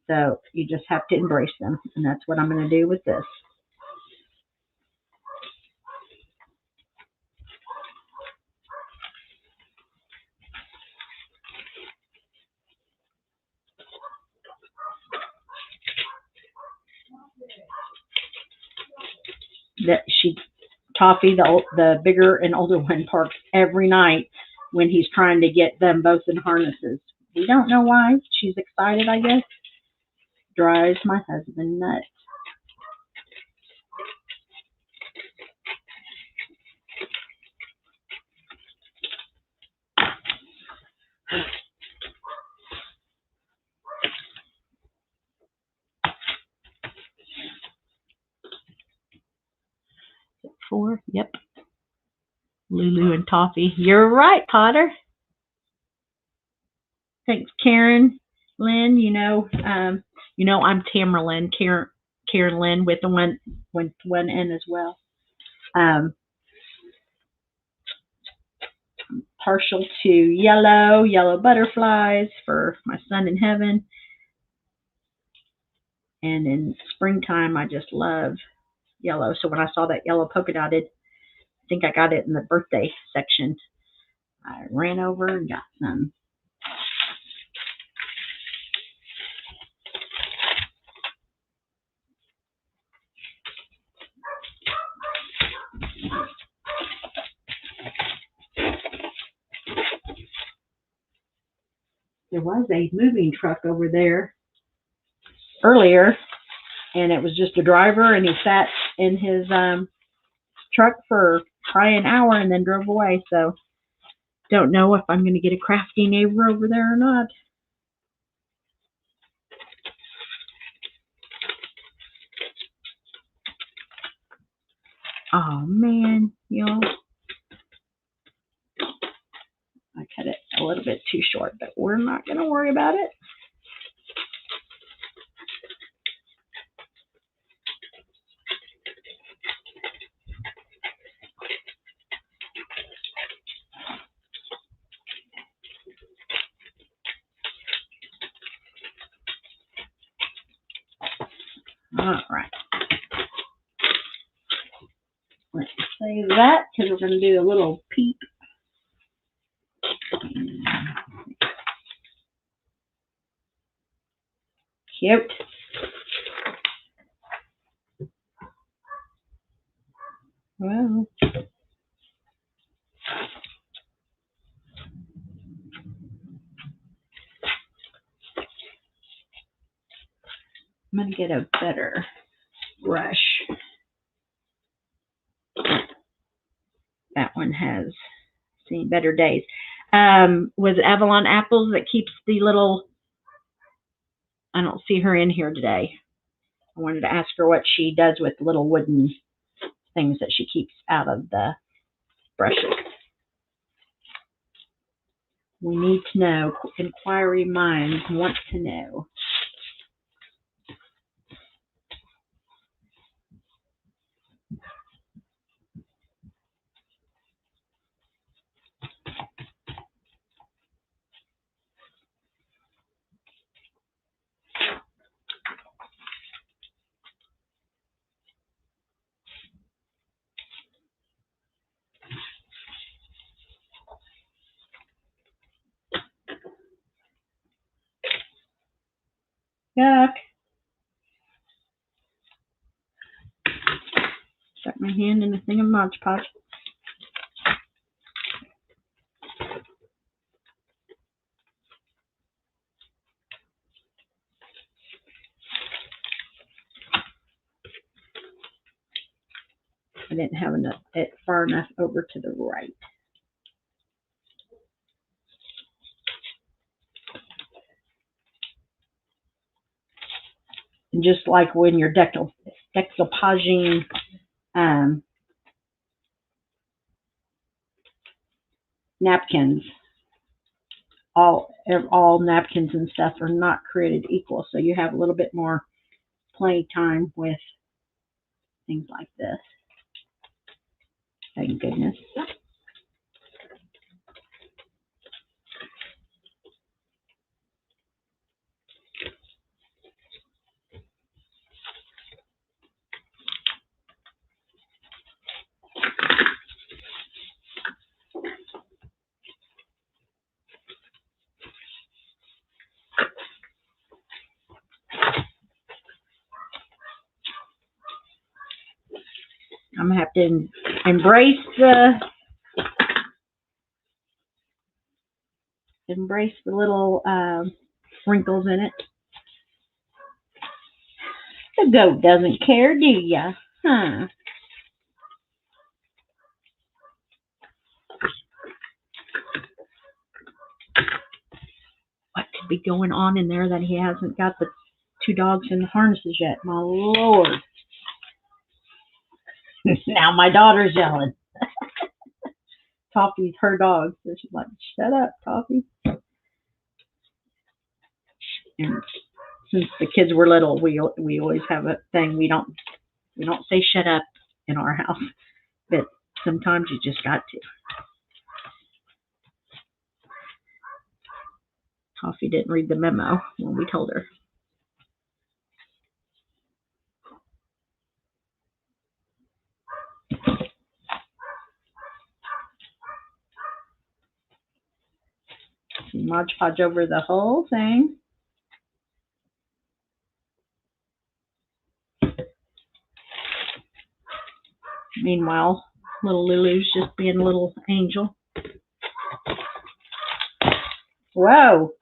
So you just have to embrace them, and that's what I'm going to do with this. Toffee, the bigger and older one, parks every night when he's trying to get them both in harnesses. We don't know why. She's excited, I guess. Drives my husband nuts. Four, yep. Lulu and Toffee. You're right, Potter. Thanks, Karen Lynn. You know I'm Tamara Lynn, Karen Lynn with the one N as well. Partial to yellow butterflies for my son in heaven. And in springtime, I just love yellow. So when I saw that yellow polka dotted, I think I got it in the birthday section. I ran over and got some. There was a moving truck over there earlier, and it was just a driver, and he sat in his truck for probably an hour and then drove away. So don't know if I'm going to get a crafty neighbor over there or not. Oh man, y'all. I cut it a little bit too short, but we're not going to worry about it. All right. Let's save that because we're going to do a little peep. Cute. Well. I'm going to get a better brush. That one has seen better days. Was Avalon Apples that keeps the little, I don't see her in here today. I wanted to ask her what she does with little wooden things that she keeps out of the brushes. We need to know. Inquiry minds want to know. Yuck. Stuck my hand in a thing of Mod Podge. I didn't have it far enough over to the right. And just like when you're decoupaging napkins, all napkins and stuff are not created equal, so you have a little bit more play time with things like this. Thank goodness. I'm gonna have to embrace the little wrinkles in it. The goat doesn't care, do ya? Huh? What could be going on in there that he hasn't got the 2 dogs in the harnesses yet? My Lord. Now my daughter's yelling. Toffee's her dog, so she's like, shut up, Toffee. And since the kids were little, we always have a thing. We don't say shut up in our house, but sometimes you just got to. Toffee didn't read the memo when we told her. Mod Podge over the whole thing. Meanwhile, little Lulu's just being a little angel. Whoa.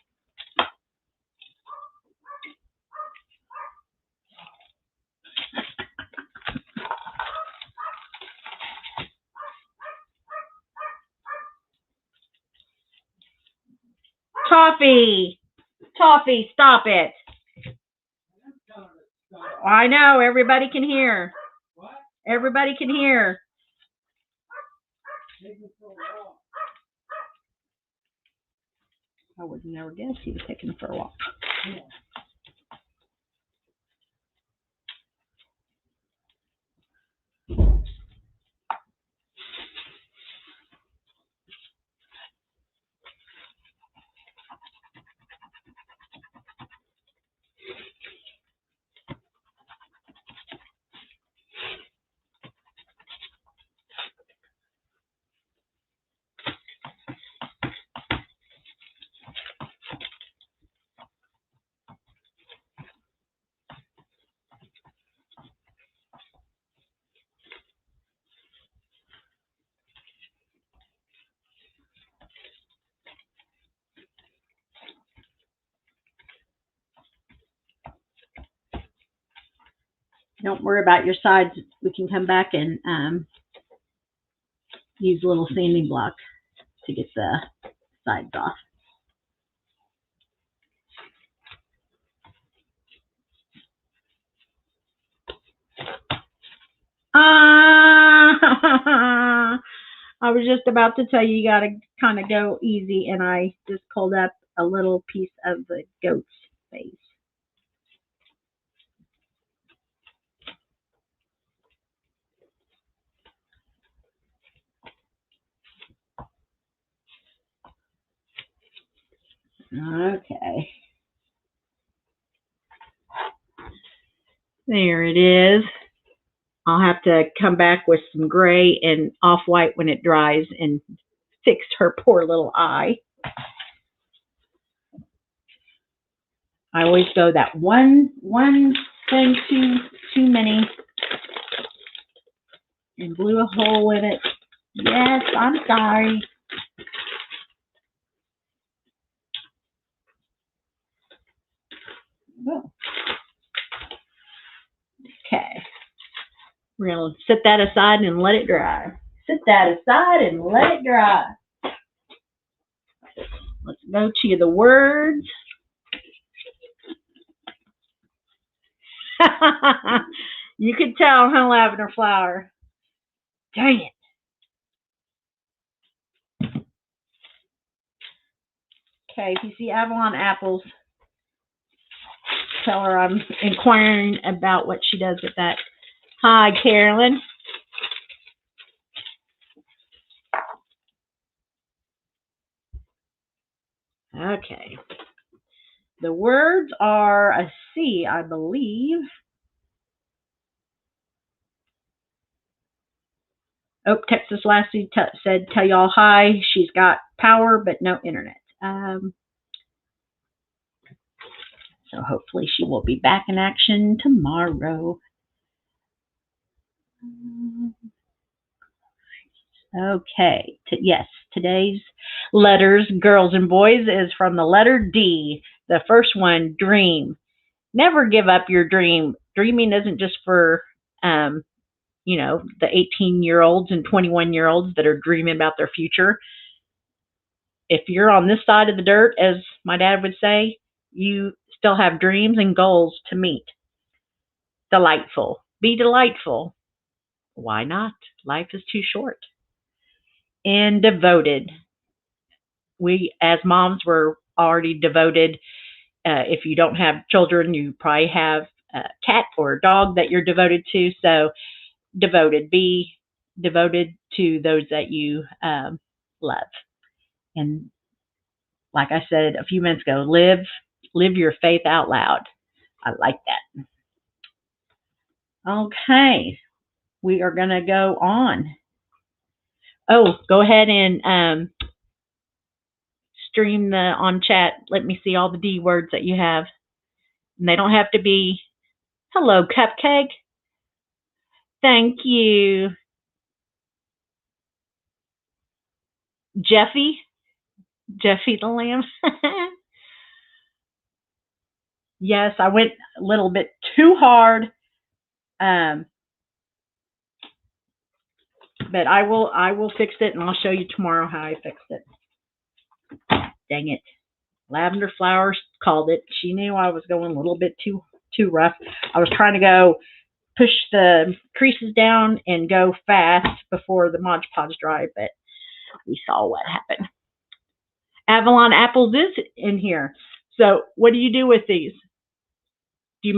Toffee, stop it. I know, everybody can hear. Everybody can hear. I would never guess he was taking her for a walk. Don't worry about your sides. We can come back and use a little sanding block to get the sides off. I was just about to tell you, you got to kind of go easy, and I just pulled up a little piece of the goat's face. Okay. There it is. I'll have to come back with some gray and off-white when it dries and fix her poor little eye. I always go that one thing too many and blew a hole in it. Yes, I'm sorry. Oh. Okay. We're going to set that aside and let it dry. Set that aside and let it dry. Let's go to the words. You could tell, huh, Lavender Flower? Dang it. Okay, if you see Avalon Apples, tell her I'm inquiring about what she does with that. Hi, Carolyn. Okay. The words are a C, I believe. Oh, Texas Lassie said, tell y'all hi. She's got power, but no internet. So hopefully she will be back in action tomorrow. Okay. Yes, today's letters, girls and boys, is from the letter D. The first one, dream. Never give up your dream. Dreaming isn't just for, the 18-year-olds and 21-year-olds that are dreaming about their future. If you're on this side of the dirt, as my dad would say, you still have dreams and goals to meet. Delightful. Be delightful. Why not? Life is too short. And devoted. We, as moms, were already devoted. If you don't have children, you probably have a cat or a dog that you're devoted to. So devoted. Be devoted to those that you love. And like I said a few minutes ago, live your faith out loud. I like that. Okay, we are going to go on. Oh, go ahead and stream on chat. Let me see all the D words that you have. And they don't have to be, hello, Cupcake. Thank you. Jeffy the Lamb. Yes, I went a little bit too hard. But I will fix it, and I'll show you tomorrow how I fixed it. Dang it. Lavender Flowers called it. She knew I was going a little bit too rough. I was trying to go push the creases down and go fast before the Mod Podge dry, but we saw what happened. Avalon Apples is in here. So what do you do with these? Do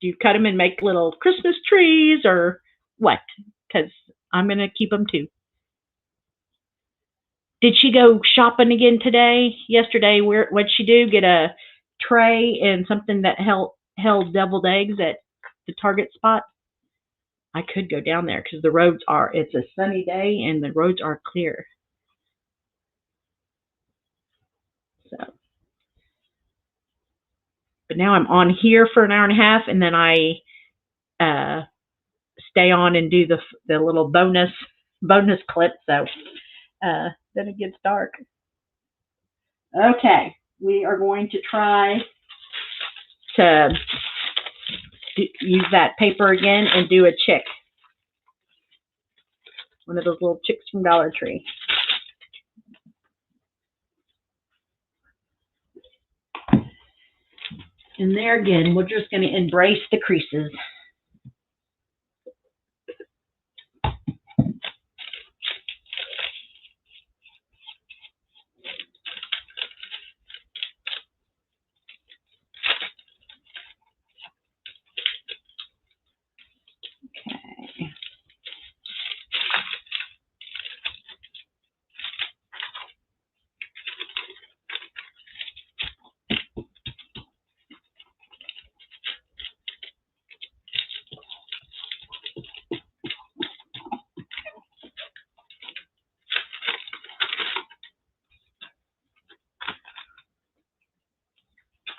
you cut them and make little Christmas trees or what? Because I'm going to keep them too. Did she go shopping again today? Yesterday, what'd she do? Get a tray and something that held deviled eggs at the Target spot? I could go down there because it's a sunny day and the roads are clear. So, but now I'm on here for an hour and a half, and then I stay on and do the little bonus clip. So then it gets dark. Okay, we are going to try to use that paper again and do a chick. One of those little chicks from Dollar Tree. And there again, we're just going to embrace the creases.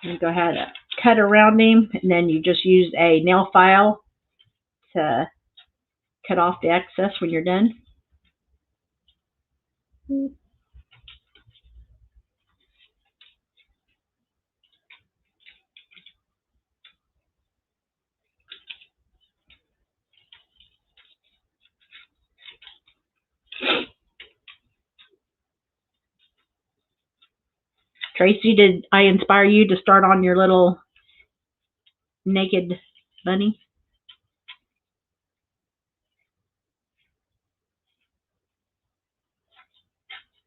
You go ahead and cut around him, and then you just use a nail file to cut off the excess when you're done. Tracy, did I inspire you to start on your little naked bunny?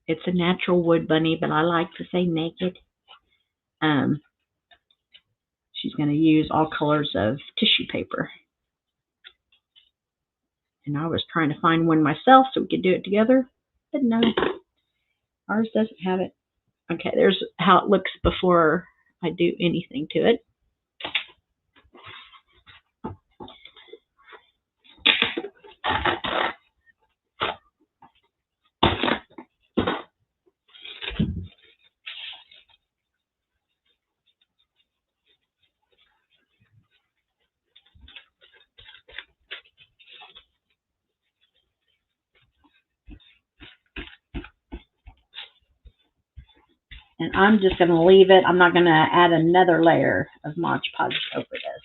It's a natural wood bunny, but I like to say naked. She's going to use all colors of tissue paper. And I was trying to find one myself so we could do it together, but no, ours doesn't have it. Okay, there's how it looks before I do anything to it. And I'm just going to leave it. I'm not going to add another layer of Mod Podge over this.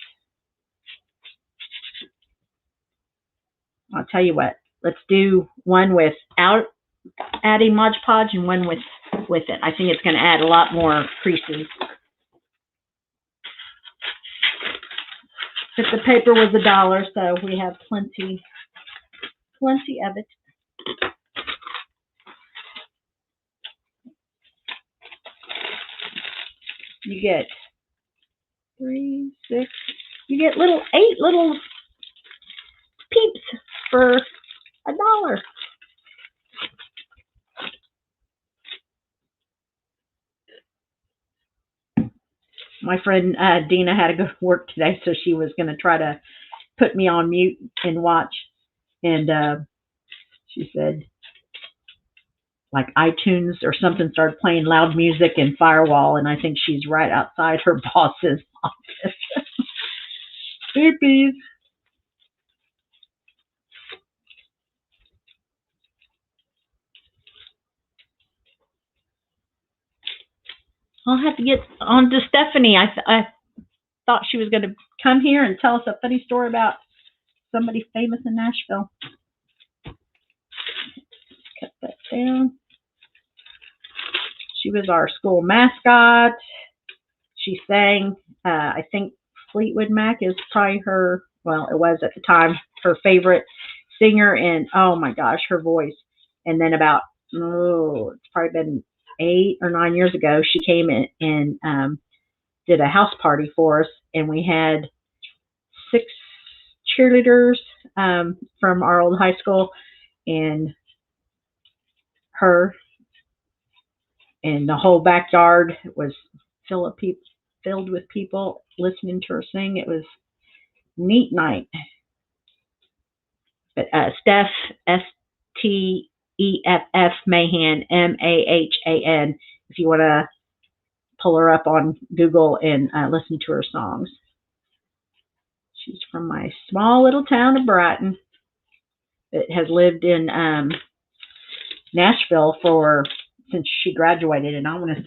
I'll tell you what. Let's do one without adding Mod Podge and one with it. I think it's going to add a lot more creases. If the paper was $1, so we have plenty of it. You get 3, 6. You get 8 little peeps for $1. My friend Dina had to go to work today, so she was going to try to put me on mute and watch. And she said, like iTunes or something started playing loud music and firewall, and I think she's right outside her boss's office. Beepies. I'll have to get on to Stephanie. I thought she was going to come here and tell us a funny story about somebody famous in Nashville. Cut that down. She was our school mascot. She sang, I think Fleetwood Mac is probably her, well, it was at the time, her favorite singer. And oh my gosh, her voice. And then about, it's probably been 8 or 9 years ago, she came in and did a house party for us. And we had 6 cheerleaders from our old high school, and her, and the whole backyard was filled with people listening to her sing. It was a neat night. But Steph, Steff Mahan, Mahan, if you want to pull her up on Google and listen to her songs. She's from my small little town of Brighton. It has lived in Nashville since she graduated, and I want to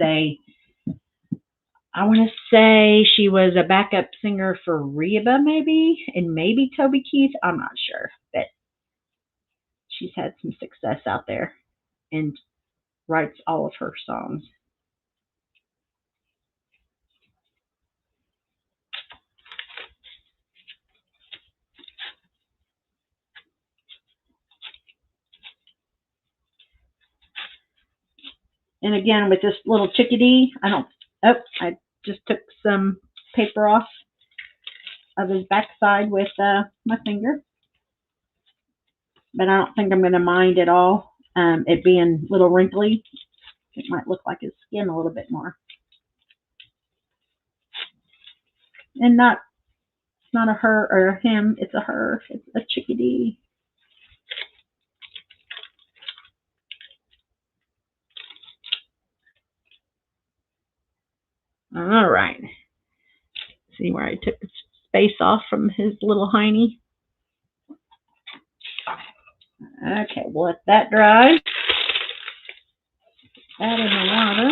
say she was a backup singer for Reba, maybe, and maybe Toby Keith. I'm not sure, but she's had some success out there and writes all of her songs. And again, with this little chickadee, I just took some paper off of his backside with my finger. But I don't think I'm going to mind at all it being a little wrinkly. It might look like his skin a little bit more. And not a her or a him, it's a her. It's a chickadee. All right. See where I took the space off from his little hiney. Okay, we'll let that dry. That in the water.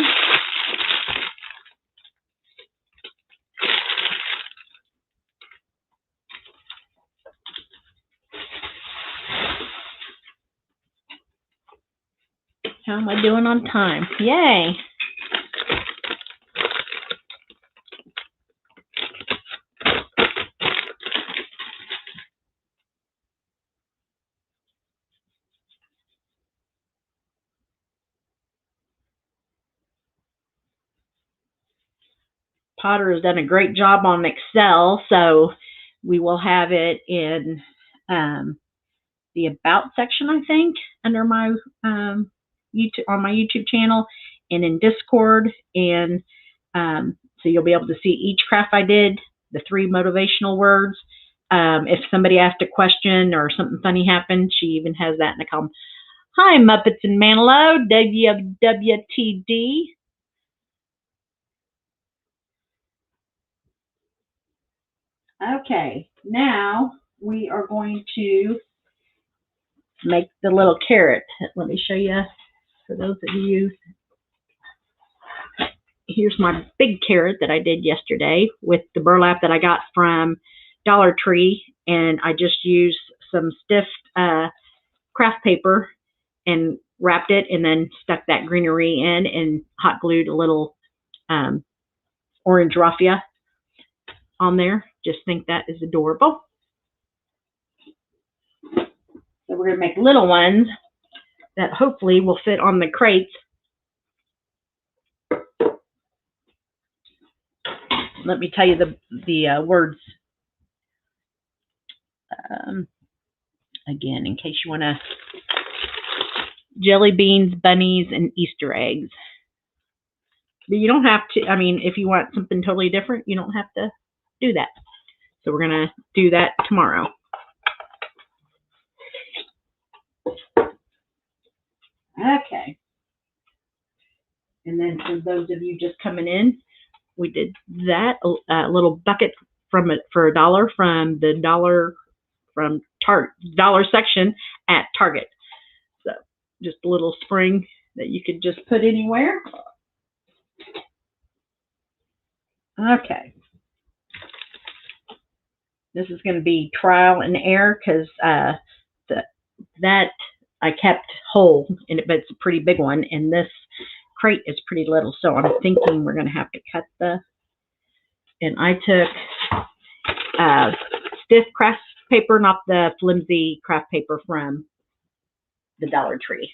How am I doing on time? Yay! Potter has done a great job on Excel, so we will have it in the About section, I think, under my YouTube, on my YouTube channel, and in Discord, and so you'll be able to see each craft I did, the 3 motivational words. If somebody asked a question or something funny happened, she even has that in the column. Hi, Muppets and Manilow, WWTD. Okay, now we are going to make the little carrot. Let me show you, for those of you. Here's my big carrot that I did yesterday with the burlap that I got from Dollar Tree, and I just used some stiff craft paper and wrapped it, and then stuck that greenery in and hot glued a little orange raffia on there. Just think that is adorable. So we're going to make little ones that hopefully will fit on the crates. Let me tell you the words again, in case you want to. Jelly beans, bunnies, and Easter eggs. But you don't have to, I mean, if you want something totally different, you don't have to do that. So we're going to do that tomorrow. Okay. And then for those of you just coming in, we did that, a little bucket for $1 from the dollar section at Target. So just a little spring that you could just put anywhere. Okay. This is going to be trial and error because that I kept whole, but it's a pretty big one, and this crate is pretty little, so I'm thinking we're going to have to cut and I took stiff craft paper, not the flimsy craft paper from the Dollar Tree.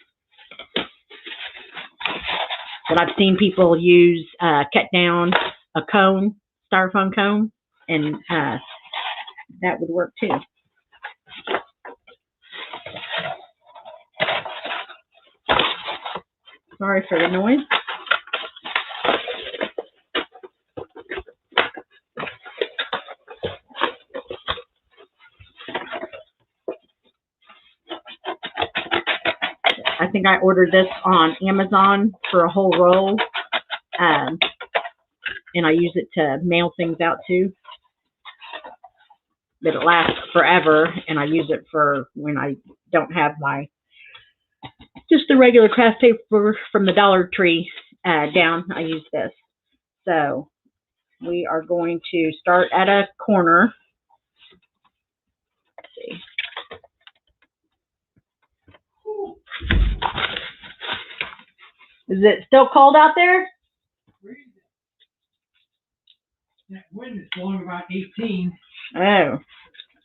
But I've seen people use cut down a cone, styrofoam cone, and that would work too. Sorry for the noise. I think I ordered this on Amazon for a whole roll, and I use it to mail things out too. But it lasts forever, and I use it for when I don't have my just the regular craft paper from the Dollar Tree down. I use this. So we are going to start at a corner. Let's see. Is it still cold out there? That wind is blowing about 18. Oh.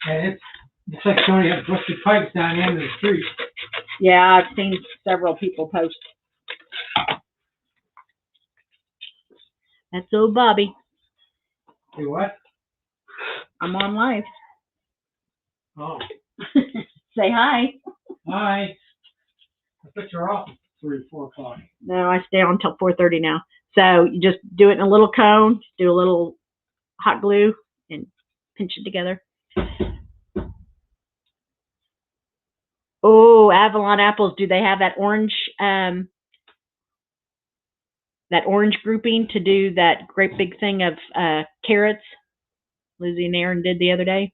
And it's like Tony has busted pipes down the end of the street. Yeah, I've seen several people post. That's old Bobby. Say what? I'm on live. Oh. Say hi. Hi. I thought you were off at 3 or 4 o'clock. No, I stay on until 4:30 now. So you just do it in a little cone, do a little hot glue, and pinch it together. Oh, Avalon apples, do they have that orange grouping to do that great big thing of carrots Lizzie and Aaron did the other day?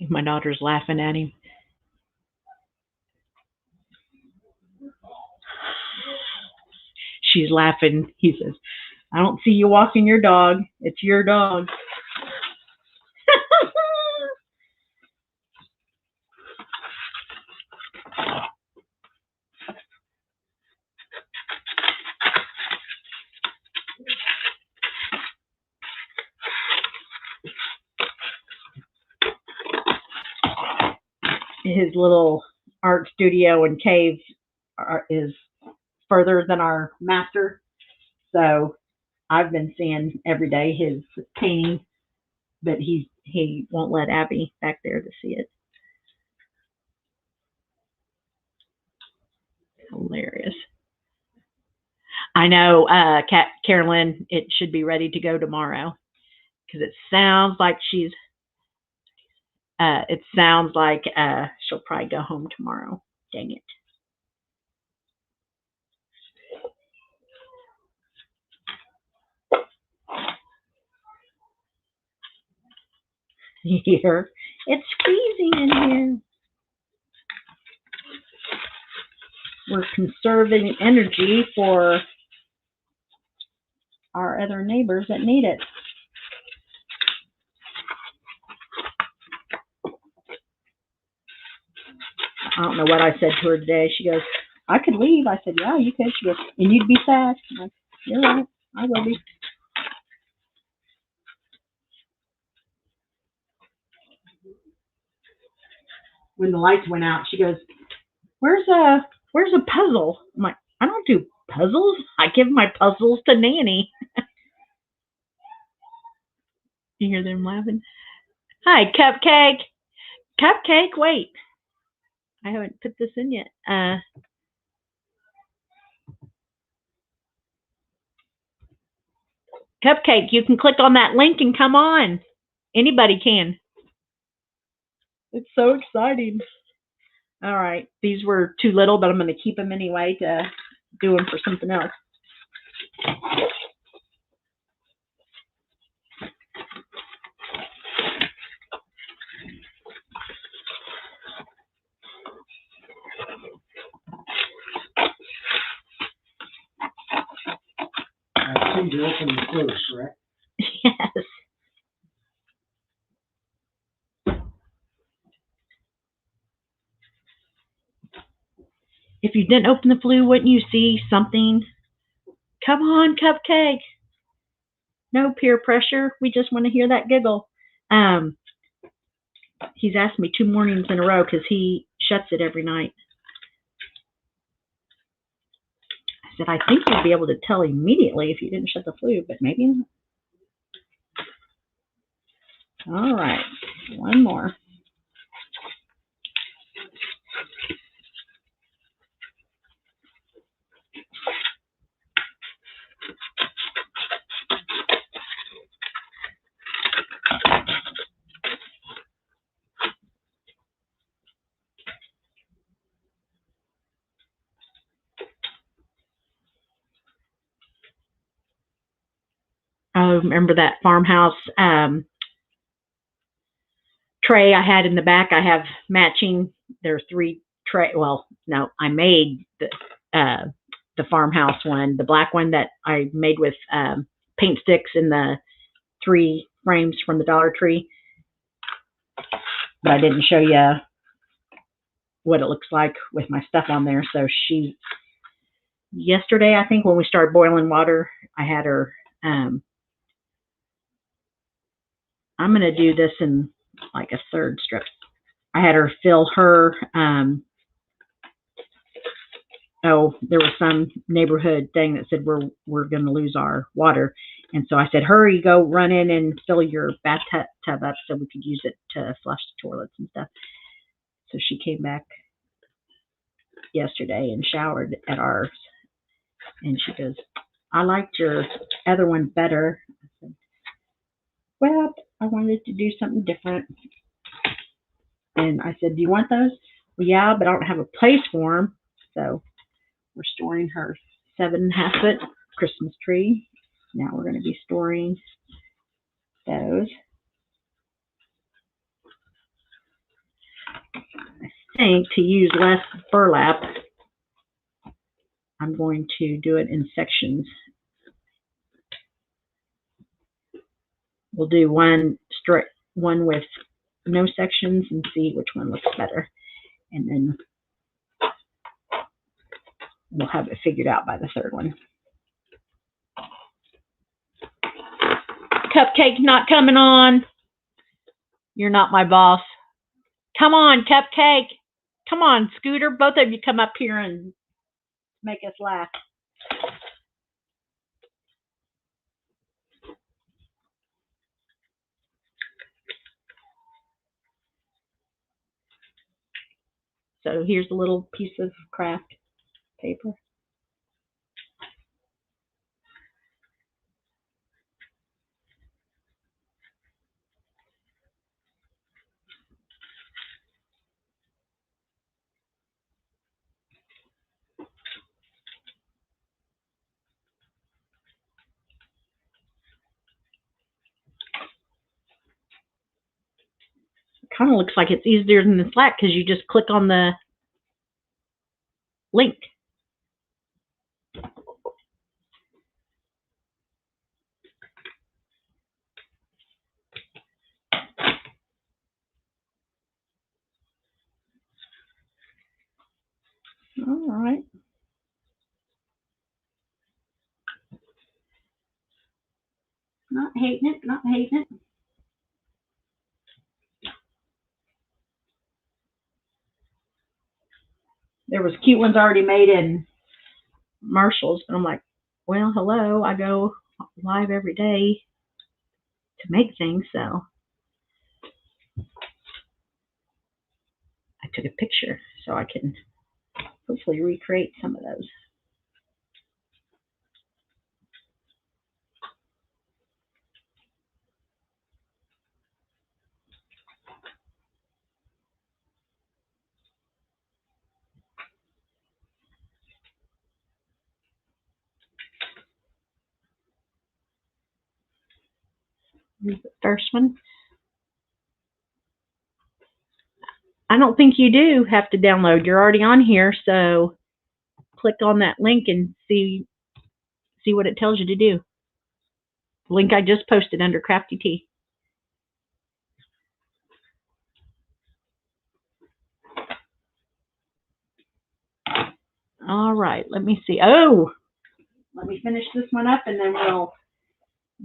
My daughter's laughing at him. She's laughing. He says, I don't see you walking your dog. It's your dog. His little art studio and cave is further than our master. So I've been seeing every day his painting, but he won't let Abby back there to see it. Hilarious. I know, Carolyn, it should be ready to go tomorrow because it sounds like she'll probably go home tomorrow. Dang it. Here, it's freezing in here. We're conserving energy for our other neighbors that need it. I don't know what I said to her today. She goes, I could leave. I said, yeah, you could. She goes, and you'd be sad. I'm like, you're right. I will be. When the lights went out, she goes, where's a puzzle? I'm like, I don't do puzzles. I give my puzzles to Nanny. You hear them laughing? Hi, Cupcake. Cupcake, wait. I haven't put this in yet. Cupcake, you can click on that link and come on. Anybody can. It's so exciting. All right. These were too little, but I'm going to keep them anyway to do them for something else. I seem to open the close, correct? Yes. If you didn't open the flue, wouldn't you see something? Come on, Cupcake. No peer pressure. We just want to hear that giggle. He's asked me 2 mornings in a row because he shuts it every night. I said, I think you'd be able to tell immediately if you didn't shut the flue, but maybe not. All right, one more. I remember that farmhouse tray I had in the back. I have matching. There are 3 tray. Well, no, I made the farmhouse one, the black one that I made with paint sticks in the 3 frames from the Dollar Tree. But I didn't show you what it looks like with my stuff on there. So yesterday, I think when we started boiling water, I had her, I'm going to do this in like a 3rd strip. I had her fill her, there was some neighborhood thing that said we're going to lose our water. And so I said, hurry, go run in and fill your bathtub up so we could use it to flush the toilets and stuff. So she came back yesterday and showered at ours. And she goes, I liked your other one better. I said, well, I wanted to do something different. And I said, do you want those? Well, yeah, but I don't have a place for them. So we're storing her 7.5-foot Christmas tree. Now we're going to be storing those. I think to use less burlap, I'm going to do it in sections. We'll do one with no sections and see which one looks better. And then we'll have it figured out by the 3rd one. Cupcake not coming on. You're not my boss. Come on, Cupcake. Come on, Scooter. Both of you come up here and make us laugh. So here's a little piece of craft paper. Kind of looks like it's easier than the Slack because you just click on the link. All right. Not hating it, not hating it. There was cute ones already made in Marshall's, but I'm like, well, hello, I go live every day to make things, so I took a picture so I can hopefully recreate some of those. Here's the first one. I don't think you do have to download. You're already on here, so click on that link and see what it tells you to do. The link I just posted under craf-T. All right, let me see. Oh, let me finish this one up and then we'll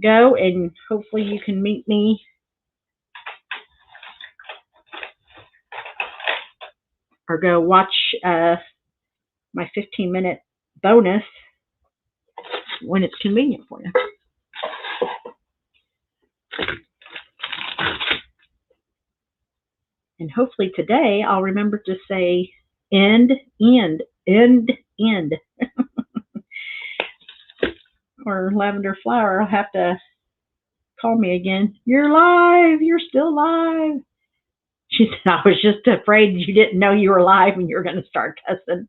go and hopefully you can meet me or go watch my 15-minute bonus when it's convenient for you. And hopefully today I'll remember to say end, end, end, end. Or Lavender Flower will have to call me again. You're live. You're still live. She said, I was just afraid you didn't know you were live and you were going to start cussing.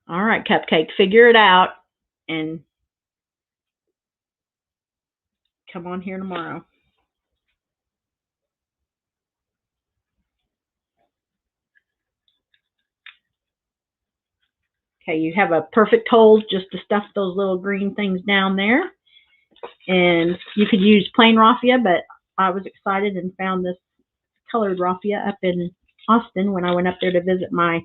All right, Cupcake, figure it out and come on here tomorrow. Okay, you have a perfect hole just to stuff those little green things down there. And you could use plain raffia, but I was excited and found this colored raffia up in Austin when I went up there to visit my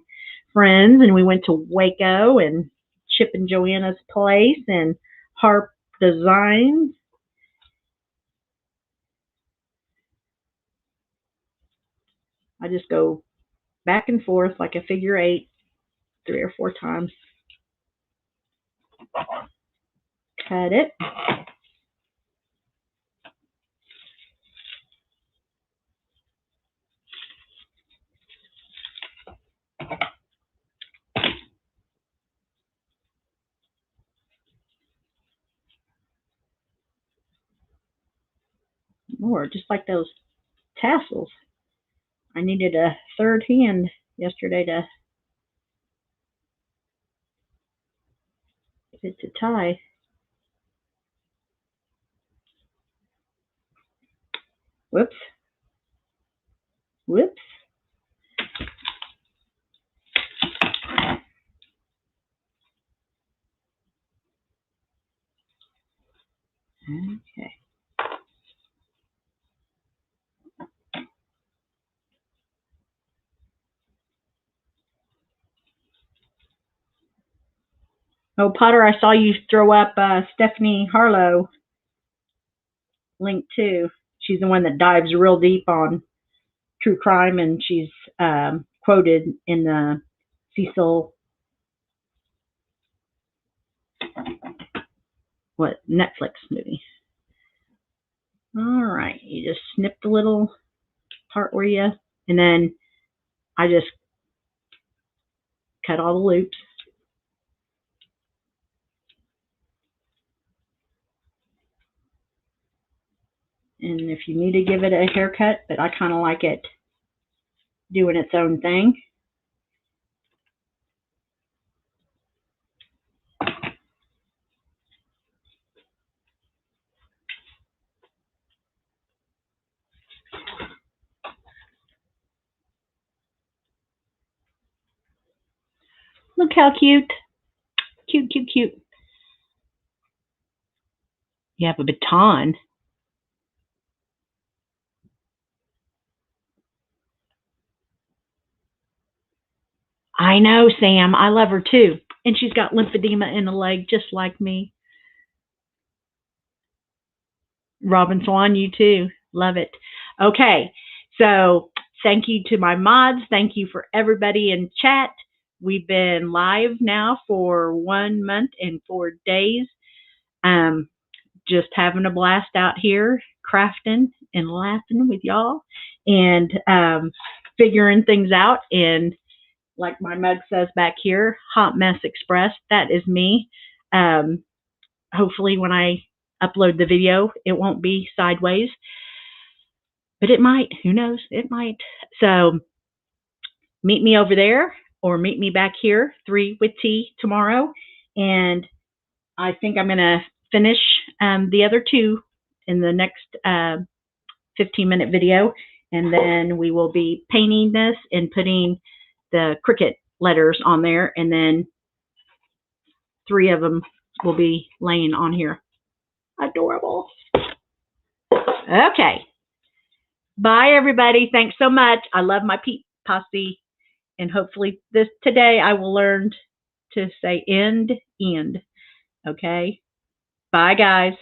friends. And we went to Waco and Chip and Joanna's place and Harp Designs. I just go back and forth like a figure eight 3 or 4 times. Cut it. More, just like those tassels. I needed a third hand yesterday to get it to tie. Whoops. Whoops. Okay. Oh, Potter, I saw you throw up Stephanie Harlow link too. She's the one that dives real deep on true crime, and she's quoted in the Cecil, what, Netflix movie. All right, you just snip the little part where you, and then I just cut all the loops. And if you need to give it a haircut, but I kind of like it doing its own thing. Look how cute. Cute, cute, cute. You have a baton. I know, Sam. I love her too. And she's got lymphedema in the leg just like me. Robin Swan, you too. Love it. Okay. So thank you to my mods. Thank you for everybody in chat. We've been live now for 1 month and 4 days. Just having a blast out here, crafting and laughing with y'all and figuring things out. And like my mug says back here, Hot Mess Express, that is me. Hopefully when I upload the video, it won't be sideways, but it might. Who knows? It might. So meet me over there or meet me back here, 3 with T tomorrow. And I think I'm going to finish the other 2 in the next 15-minute video. And then we will be painting this and putting the Cricut letters on there. And then 3 of them will be laying on here. Adorable. Okay. Bye, everybody. Thanks so much. I love my Peep posse. And hopefully today I will learn to say end. Okay. Bye, guys.